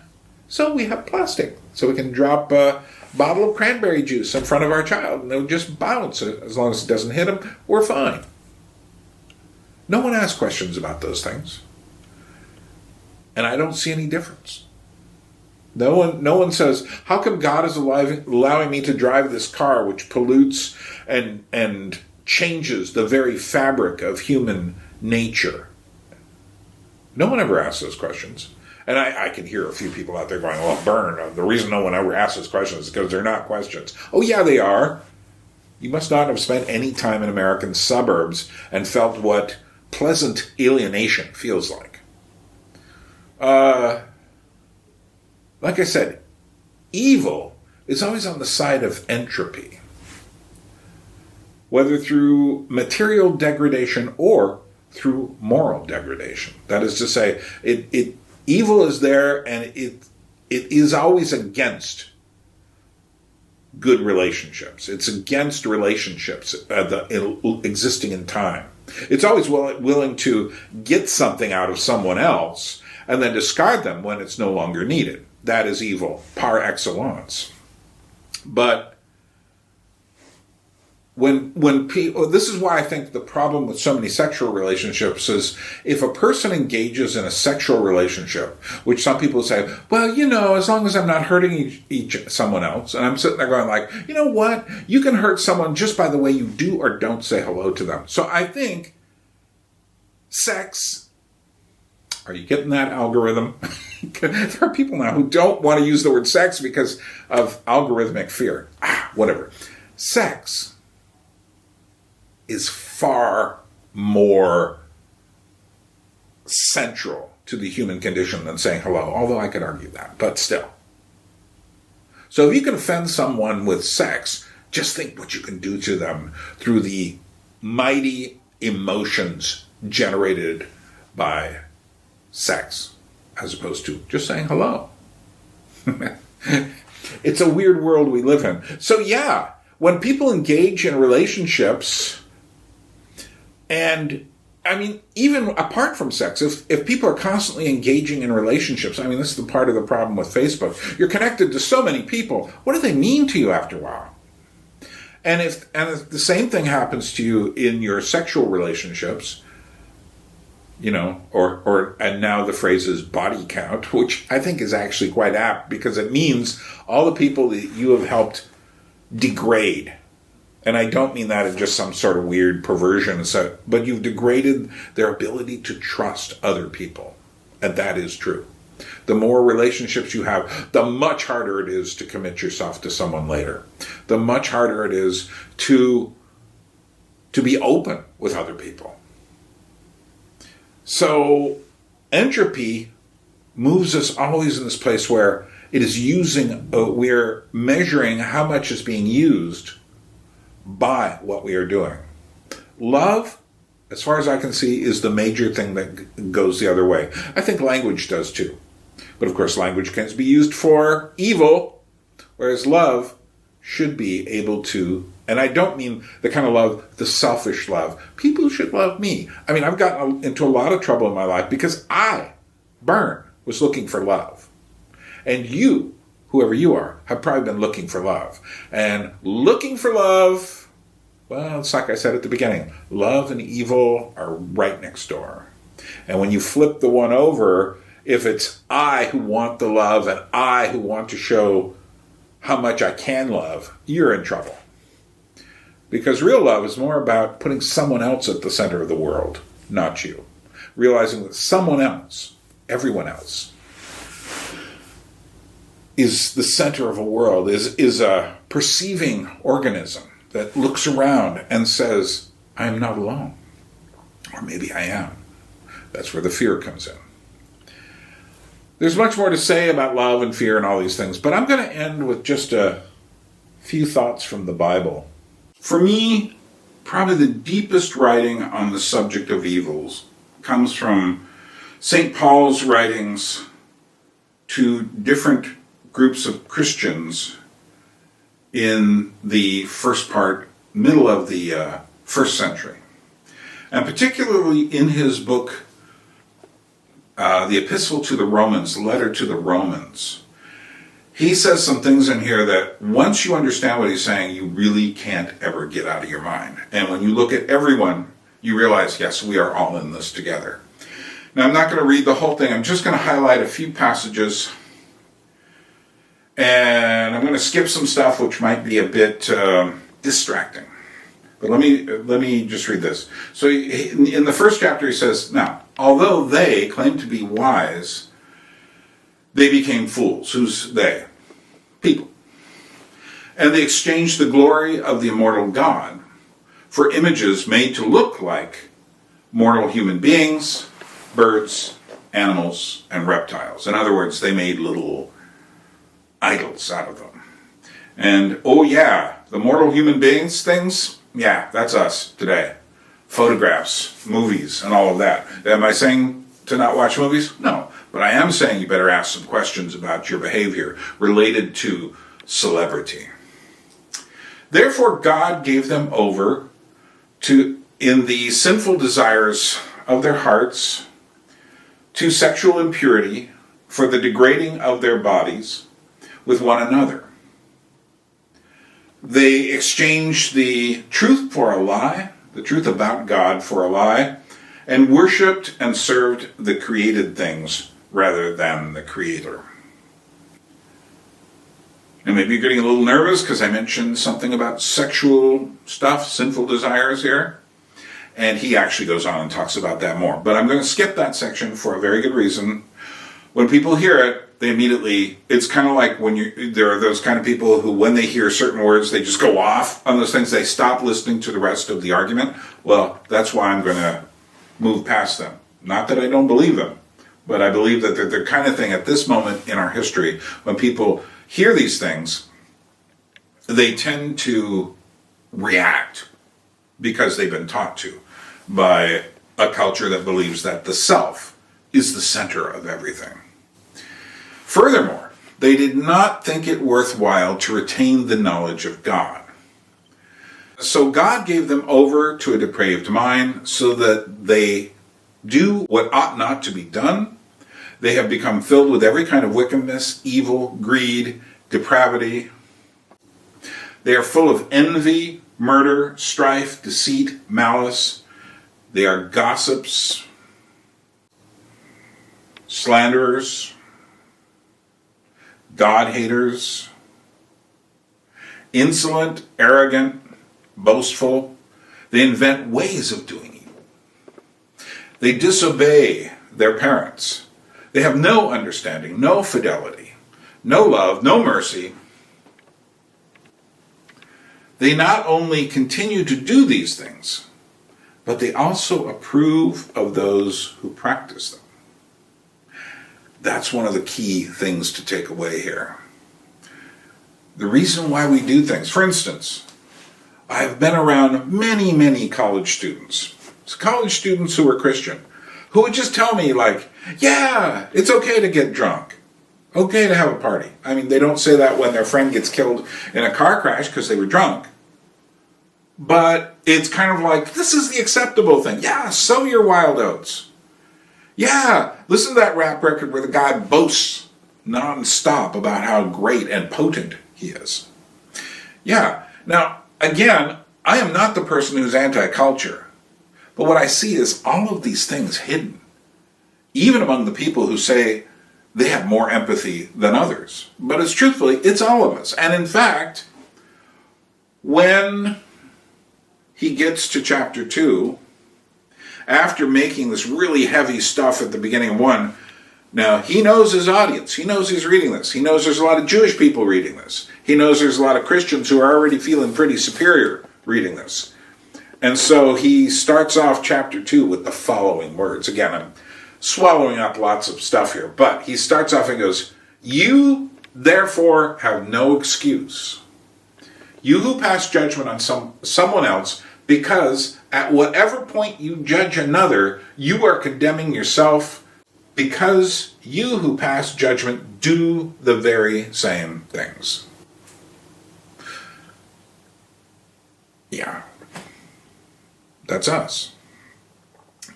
S4: So we have plastic, so we can drop a bottle of cranberry juice in front of our child and they'll just bounce. As long as it doesn't hit them, we're fine. No one asks questions about those things. And I don't see any difference. No one says, how come God is allowing me to drive this car which pollutes and changes the very fabric of human nature? No one ever asks those questions. And I can hear a few people out there going, well, Bern, the reason no one ever asks this question is because they're not questions. Oh, yeah, they are. You must not have spent any time in American suburbs and felt what pleasant alienation feels like. Like I said, evil is always on the side of entropy, whether through material degradation or through moral degradation. That is to say, evil is there, and it is always against good relationships. It's against relationships existing in time. It's always willing to get something out of someone else and then discard them when it's no longer needed. That is evil par excellence. But when people, this is why I think the problem with so many sexual relationships is if a person engages in a sexual relationship, which some people say, well, as long as I'm not hurting someone else, and I'm sitting there going like, you know what? You can hurt someone just by the way you do or don't say hello to them. So I think sex, are you getting that algorithm? There are people now who don't want to use the word sex because of algorithmic fear. Whatever. Sex is far more central to the human condition than saying hello, although I could argue that, but still. So if you can offend someone with sex, just think what you can do to them through the mighty emotions generated by sex, as opposed to just saying hello. It's a weird world we live in. So yeah, when people engage in relationships, and I mean, even apart from sex, if people are constantly engaging in relationships, I mean, this is the part of the problem with Facebook. You're connected to so many people. What do they mean to you after a while? And if the same thing happens to you in your sexual relationships, and now the phrase is body count, which I think is actually quite apt because it means all the people that you have helped degrade. And I don't mean that in just some sort of weird perversion, but you've degraded their ability to trust other people. And that is true. The more relationships you have, the much harder it is to commit yourself to someone later. The much harder it is to be open with other people. So entropy moves us always in this place where it is we're measuring how much is being used by what we are doing. Love, as far as I can see, is the major thing that goes the other way. I think language does too. But of course, language can be used for evil, whereas love should be able to, and I don't mean the kind of love, the selfish love. People should love me. I mean, I've gotten into a lot of trouble in my life because I, Bern, was looking for love. And you, whoever you are, have probably been looking for love. And looking for love, well, it's like I said at the beginning, love and evil are right next door. And when you flip the one over, if it's I who want the love and I who want to show how much I can love, you're in trouble. Because real love is more about putting someone else at the center of the world, not you. Realizing that someone else, everyone else, is the center of a world, is a perceiving organism that looks around and says, I am not alone. Or maybe I am. That's where the fear comes in. There's much more to say about love and fear and all these things, but I'm going to end with just a few thoughts from the Bible. For me, probably the deepest writing on the subject of evils comes from St. Paul's writings to different groups of Christians in the middle of the first century. And particularly in his book, the Epistle to the Romans, the letter to the Romans, he says some things in here that once you understand what he's saying, you really can't ever get out of your mind. And when you look at everyone, you realize, yes, we are all in this together. Now, I'm not going to read the whole thing. I'm just going to highlight a few passages. And I'm going to skip some stuff which might be a bit distracting. But let me just read this. So in the first chapter he says, now, although they claim to be wise, They became fools. Who's they? People. And they exchanged the glory of the immortal God for images made to look like mortal human beings, birds, animals, and reptiles. In other words, they made little idols out of them. And, oh yeah, the mortal human beings things, yeah, that's us today. Photographs, movies, and all of that. Am I saying to not watch movies? No. But I am saying you better ask some questions about your behavior related to celebrity. Therefore, God gave them over to, in the sinful desires of their hearts, to sexual impurity for the degrading of their bodies with one another. They exchanged the truth for a lie, the truth about God for a lie, and worshipped and served the created things rather than the Creator. And maybe you're getting a little nervous because I mentioned something about sexual stuff, sinful desires here. And he actually goes on and talks about that more. But I'm going to skip that section for a very good reason. When people hear it, they immediately, it's kind of like when there are those kind of people who, when they hear certain words, they just go off on those things. They stop listening to the rest of the argument. Well, that's why I'm going to move past them. Not that I don't believe them, but I believe that they're the kind of thing at this moment in our history, when people hear these things, they tend to react because they've been taught to by a culture that believes that the self is the center of everything. Furthermore, they did not think it worthwhile to retain the knowledge of God. So God gave them over to a depraved mind so that they do what ought not to be done. They have become filled with every kind of wickedness, evil, greed, depravity. They are full of envy, murder, strife, deceit, malice. They are gossips, slanderers, God-haters, insolent, arrogant, boastful. They invent ways of doing evil. They disobey their parents. They have no understanding, no fidelity, no love, no mercy. They not only continue to do these things, but they also approve of those who practice them. That's one of the key things to take away here. The reason why we do things, for instance, I've been around many college students who are Christian, who would just tell me like, yeah, it's okay to get drunk. Okay to have a party. I mean, they don't say that when their friend gets killed in a car crash because they were drunk. But it's kind of like, this is the acceptable thing. Yeah, sow your wild oats. Yeah, listen to that rap record where the guy boasts non-stop about how great and potent he is. Yeah, now, again, I am not the person who's anti-culture. But what I see is all of these things hidden, even among the people who say they have more empathy than others. But it's truthfully, it's all of us. And in fact, when he gets to chapter 2, after making this really heavy stuff at the beginning of 1, now he knows his audience. He knows he's reading this. He knows there's a lot of Jewish people reading this. He knows there's a lot of Christians who are already feeling pretty superior reading this. And so he starts off chapter 2 with the following words. Again, I'm swallowing up lots of stuff here, but he starts off and goes, "You therefore have no excuse, you who pass judgment on someone else, because at whatever point you judge another, you are condemning yourself, because you who pass judgment do the very same things." Yeah. That's us.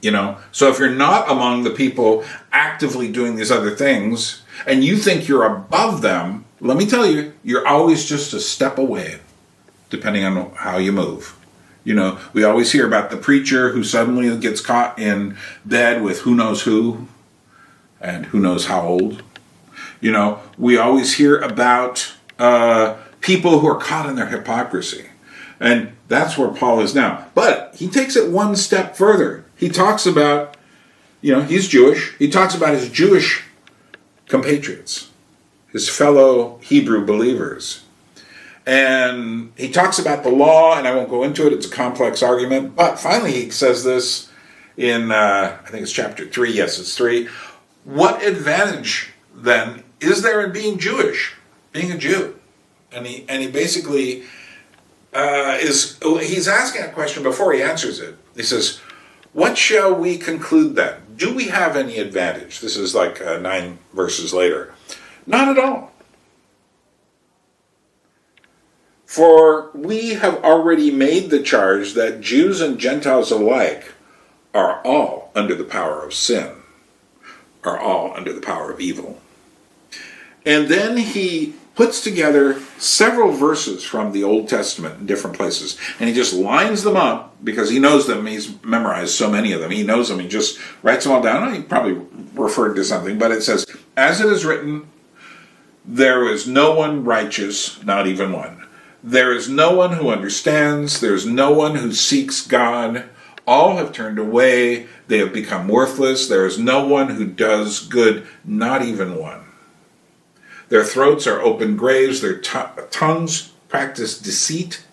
S4: You know, so if you're not among the people actively doing these other things, and you think you're above them, let me tell you, you're always just a step away, depending on how you move. You know, we always hear about the preacher who suddenly gets caught in bed with who knows who, and who knows how old. You know, we always hear about people who are caught in their hypocrisy. And that's where Paul is now. But he takes it one step further. He talks about, you know, he's Jewish. He talks about his Jewish compatriots, his fellow Hebrew believers. And he talks about the law, and I won't go into it. It's a complex argument. But finally he says this in, I think it's chapter 3. Yes, it's 3. What advantage, then, is there in being Jewish, being a Jew? And he basically he's asking a question before he answers it. He says, what shall we conclude then? Do we have any advantage? This is like 9 verses later. Not at all. For we have already made the charge that Jews and Gentiles alike are all under the power of sin, are all under the power of evil. And then he puts together several verses from the Old Testament in different places, and he just lines them up because he knows them. He's memorized so many of them. He knows them. He just writes them all down. He probably referred to something, but it says, as it is written, there is no one righteous, not even one. There is no one who understands. There is no one who seeks God. All have turned away. They have become worthless. There is no one who does good, not even one. Their throats are open graves. Their tongues practice deceit.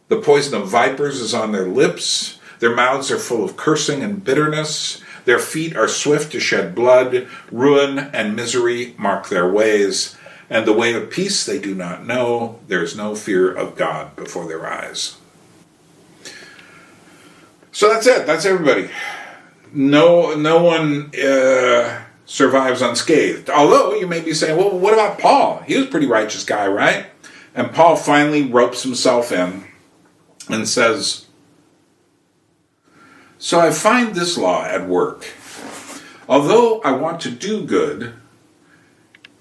S4: The poison of vipers is on their lips. Their mouths are full of cursing and bitterness. Their feet are swift to shed blood. Ruin and misery mark their ways. And the way of peace they do not know. There is no fear of God before their eyes. So that's it. That's everybody. No one survives unscathed. Although you may be saying, well, what about Paul? He was a pretty righteous guy, right? And Paul finally ropes himself in and says, so I find this law at work. Although I want to do good,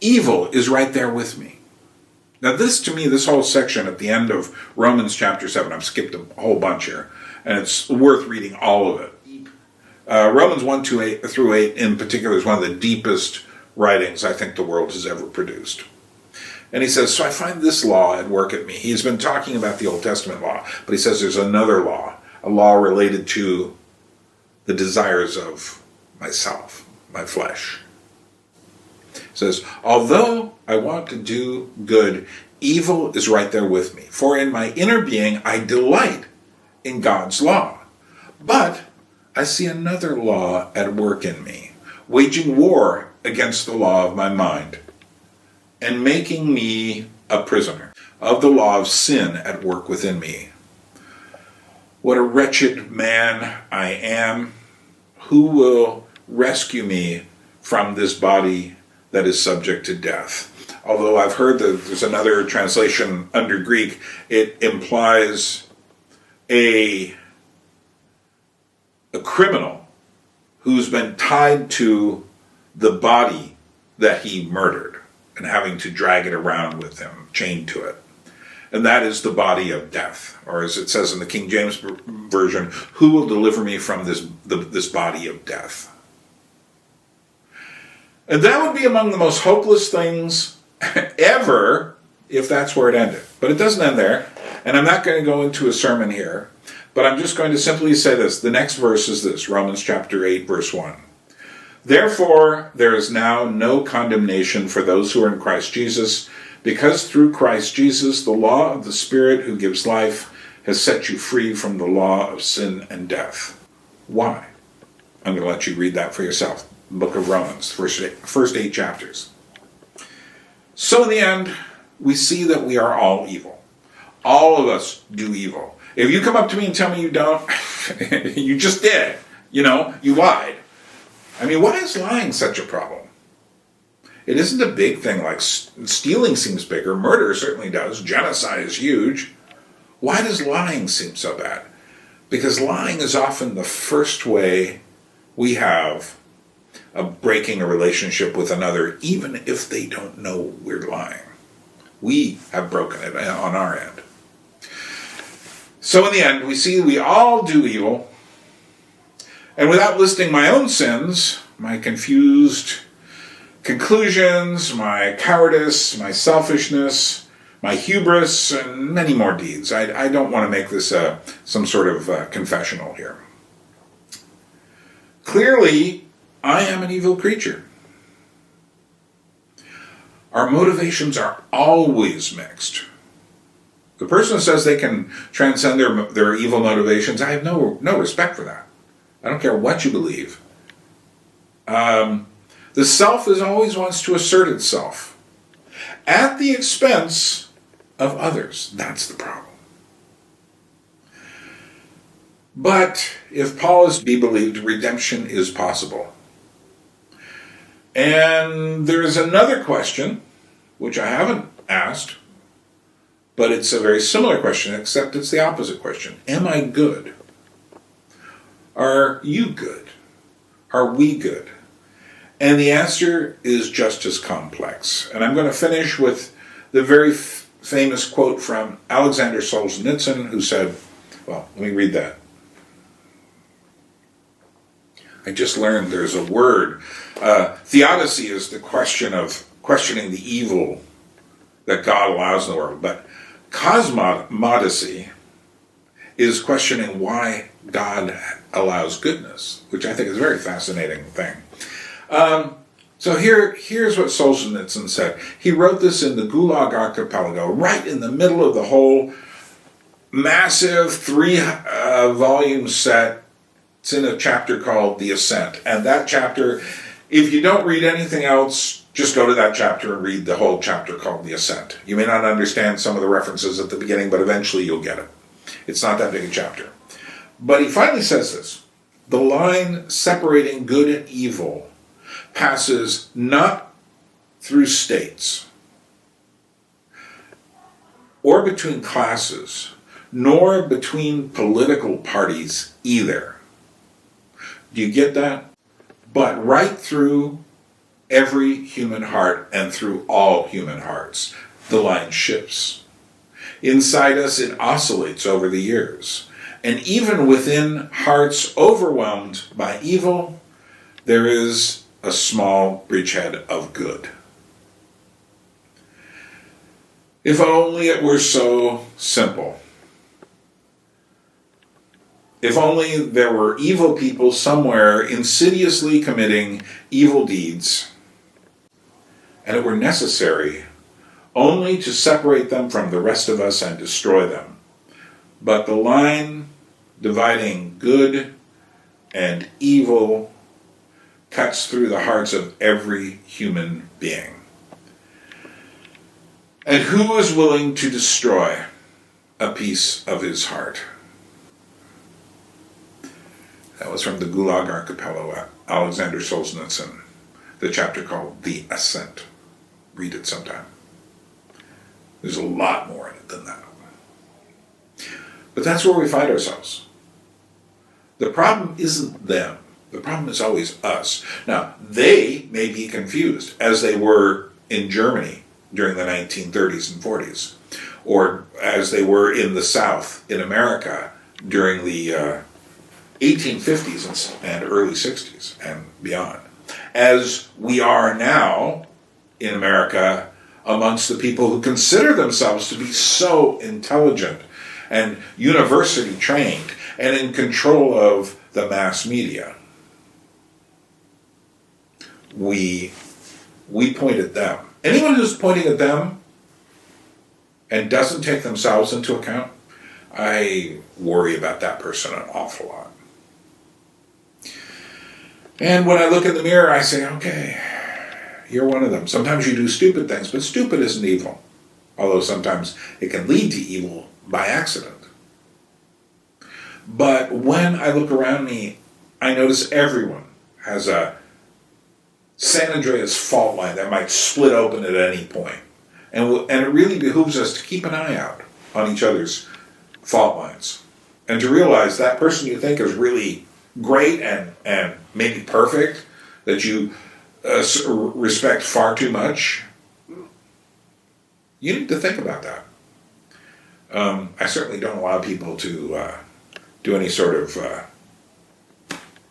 S4: evil is right there with me. Now this, to me, this whole section at the end of Romans chapter 7, I've skipped a whole bunch here, and it's worth reading all of it. Romans 1 through 8 in particular is one of the deepest writings I think the world has ever produced. And he says, so I find this law at work at me. He's been talking about the Old Testament law, but he says there's another law, a law related to the desires of myself, my flesh. He says, although I want to do good, evil is right there with me. For in my inner being I delight in God's law. But I see another law at work in me, waging war against the law of my mind, and making me a prisoner of the law of sin at work within me. What a wretched man I am! Who will rescue me from this body that is subject to death? Although I've heard that there's another translation under Greek, it implies a criminal who's been tied to the body that he murdered and having to drag it around with him, chained to it. And that is the body of death. Or as it says in the King James Version, who will deliver me from this body of death? And that would be among the most hopeless things ever if that's where it ended. But it doesn't end there. And I'm not going to go into a sermon here. But I'm just going to simply say this. The next verse is this, Romans chapter 8, verse 1. Therefore, there is now no condemnation for those who are in Christ Jesus, because through Christ Jesus, the law of the Spirit who gives life has set you free from the law of sin and death. Why? I'm going to let you read that for yourself. Book of Romans, first 8 chapters. So in the end, we see that we are all evil. All of us do evil. If you come up to me and tell me you don't, you just did. You lied. I mean, why is lying such a problem? It isn't a big thing like stealing seems bigger. Murder certainly does. Genocide is huge. Why does lying seem so bad? Because lying is often the first way we have of breaking a relationship with another, even if they don't know we're lying. We have broken it on our end. So in the end, we see we all do evil. And without listing my own sins, my confused conclusions, my cowardice, my selfishness, my hubris, and many more deeds. I don't want to make this some sort of confessional here. Clearly, I am an evil creature. Our motivations are always mixed. The person who says they can transcend their evil motivations, I have no respect for that. I don't care what you believe. The self always wants to assert itself at the expense of others. That's the problem. But if Paul is to be believed, redemption is possible. And there's another question, which I haven't asked, but it's a very similar question, except it's the opposite question. Am I good? Are you good? Are we good? And the answer is just as complex. And I'm going to finish with the very famous quote from Alexander Solzhenitsyn, who said, well, let me read that. I just learned there's a word. Theodicy is the question of questioning the evil that God allows in the world. But cosmodicy is questioning why God allows goodness, which I think is a very fascinating thing. So here's what Solzhenitsyn said. He wrote this in the Gulag Archipelago, right in the middle of the whole massive 3-volume set. It's in a chapter called The Ascent. And that chapter, if you don't read anything else, just go to that chapter and read the whole chapter called The Ascent. You may not understand some of the references at the beginning, but eventually you'll get it. It's not that big a chapter. But he finally says this: the line separating good and evil passes not through states or between classes, nor between political parties either. Do you get that? But right through every human heart and through all human hearts, the line shifts. Inside us, it oscillates over the years. And even within hearts overwhelmed by evil, there is a small bridgehead of good. If only it were so simple. If only there were evil people somewhere insidiously committing evil deeds, and it were necessary only to separate them from the rest of us and destroy them. But the line dividing good and evil cuts through the hearts of every human being. And who is willing to destroy a piece of his heart? That was from the Gulag Archipelago, Alexander Solzhenitsyn, the chapter called The Ascent. Read it sometime. There's a lot more in it than that. But that's where we find ourselves. The problem isn't them. The problem is always us. Now, they may be confused, as they were in Germany during the 1930s and 40s, or as they were in the South, in America, during the 1850s and early 60s and beyond. As we are now in America amongst the people who consider themselves to be so intelligent and university trained and in control of the mass media. We point at them. Anyone who's pointing at them and doesn't take themselves into account, I worry about that person an awful lot. And when I look in the mirror, I say, okay, you're one of them. Sometimes you do stupid things, but stupid isn't evil. Although sometimes it can lead to evil by accident. But when I look around me, I notice everyone has a San Andreas fault line that might split open at any point. And it really behooves us to keep an eye out on each other's fault lines. And to realize that person you think is really great and maybe perfect, that you respect far too much, you need to think about that. I certainly don't allow people to do any sort of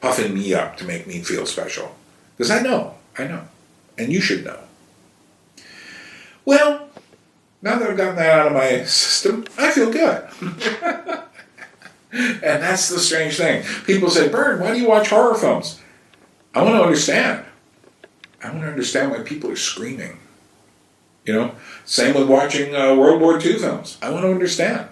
S4: puffing me up to make me feel special. Because I know. And you should know. Well, now that I've gotten that out of my system, I feel good. And that's the strange thing. People say, Bern, why do you watch horror films? I want to understand. I want to understand why people are screaming. Same with watching World War II films. I want to understand.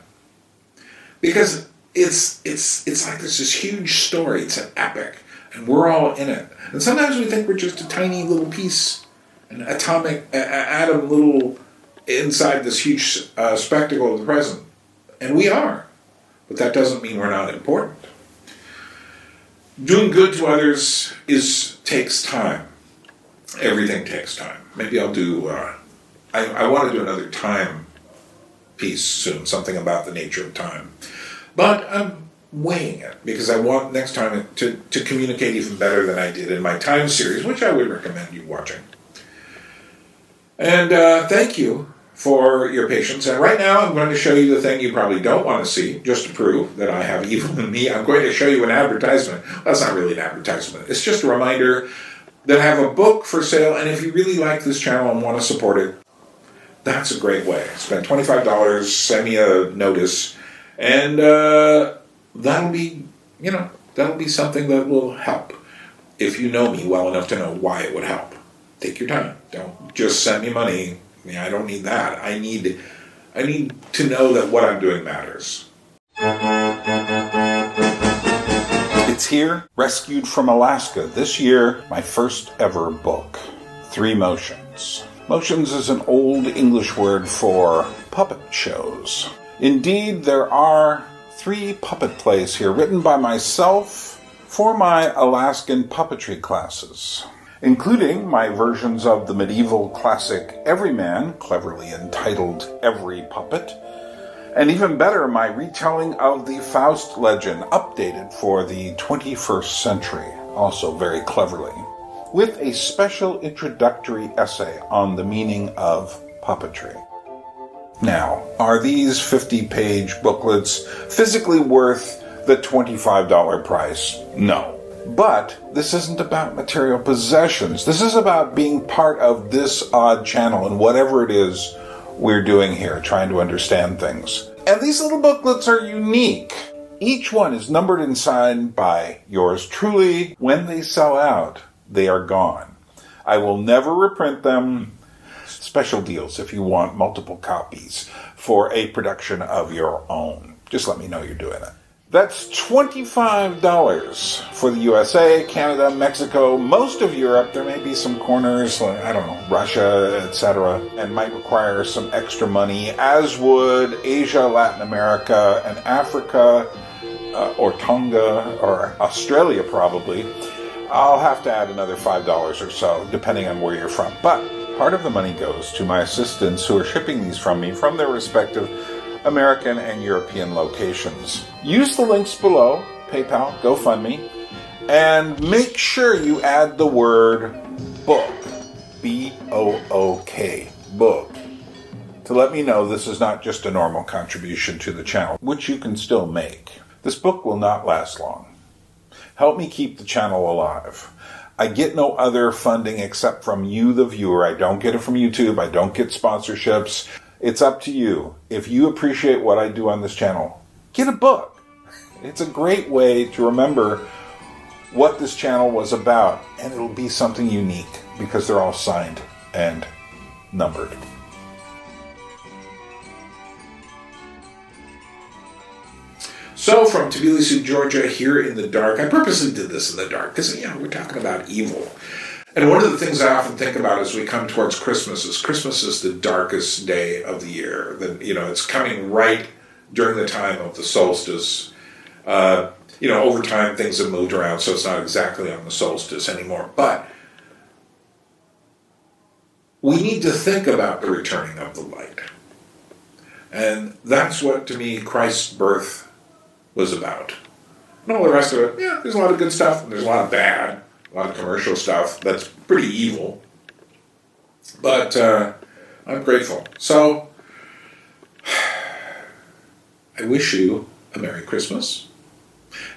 S4: Because it's like this huge story. It's an epic. And we're all in it. And sometimes we think we're just a tiny little piece, an atomic, atom little inside this huge spectacle of the present. And we are. But that doesn't mean we're not important. Doing good to others takes time. Everything takes time. Maybe I'll do... I want to do another time piece soon, something about the nature of time. But I'm weighing it, because I want next time to communicate even better than I did in my time series, which I would recommend you watching. And thank you for your patience. And right now I'm going to show you the thing you probably don't want to see, just to prove that I have evil in me. I'm going to show you an advertisement. Well, that's not really an advertisement. It's just a reminder that I have a book for sale, and if you really like this channel and want to support it, that's a great way. Spend $25, send me a notice, and that'll be something that will help. If you know me well enough to know why it would help. Take your time. Don't just send me money. I don't need that. I need to know that what I'm doing matters. It's here, rescued from Alaska. This year, my first ever book, 3 Motions. Motions is an old English word for puppet shows. Indeed, there are 3 puppet plays here written by myself for my Alaskan puppetry classes, including my versions of the medieval classic Everyman, cleverly entitled Every Puppet, and even better, my retelling of the Faust legend, updated for the 21st century, also very cleverly, with a special introductory essay on the meaning of puppetry. Now, are these 50-page booklets physically worth the $25 price? No. But this isn't about material possessions. This is about being part of this odd channel and whatever it is we're doing here, trying to understand things. And these little booklets are unique. Each one is numbered and signed by yours truly. When they sell out, they are gone. I will never reprint them. Special deals if you want multiple copies for a production of your own. Just let me know you're doing it. That's $25 for the USA, Canada, Mexico, most of Europe. There may be some corners, like, Russia, etc., and might require some extra money, as would Asia, Latin America, and Africa, or Tonga, or Australia probably. I'll have to add another $5 or so, depending on where you're from. But part of the money goes to my assistants who are shipping these from me from their respective American and European locations. Use the links below, PayPal, GoFundMe, and make sure you add the word book, B-O-O-K, book, to let me know this is not just a normal contribution to the channel, which you can still make. This book will not last long. Help me keep the channel alive. I get no other funding except from you, the viewer. I don't get it from YouTube. I don't get sponsorships. It's up to you. If you appreciate what I do on this channel, get a book. It's a great way to remember what this channel was about, and it'll be something unique because they're all signed and numbered. So from Tbilisi, Georgia, here in the dark. I purposely did this in the dark because, we're talking about evil. And one of the things I often think about as we come towards Christmas is the darkest day of the year. It's coming right during the time of the solstice. Over time things have moved around, so it's not exactly on the solstice anymore. But we need to think about the returning of the light. And that's what, to me, Christ's birth was about. And all the rest of it, there's a lot of good stuff, and there's a lot of bad. A lot of commercial stuff that's pretty evil. But I'm grateful. So, I wish you a Merry Christmas.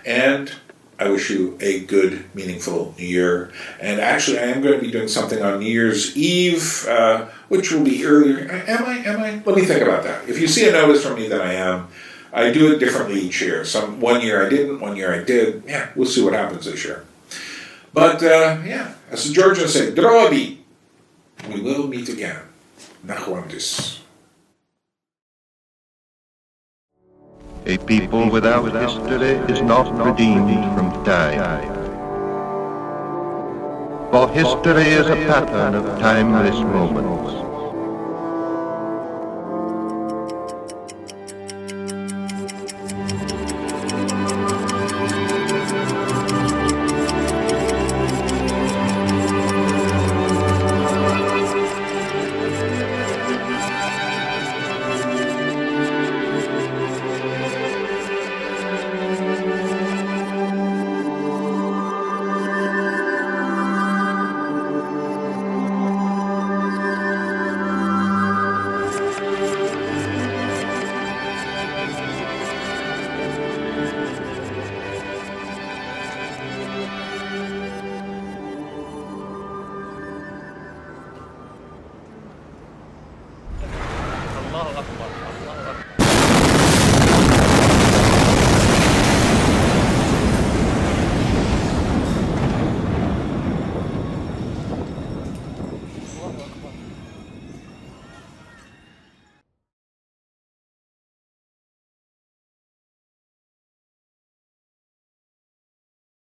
S4: And I wish you a good, meaningful New Year. And actually, I am going to be doing something on New Year's Eve, which will be earlier. Am I? Let me think about that. If you see a notice from me that I am, I do it differently each year. One year I didn't, one year I did. We'll see what happens this year. But, as the Georgians say, drobi, we will meet again. Nachwandis.
S5: A people without history is not redeemed from time. For history is a pattern of timeless moments.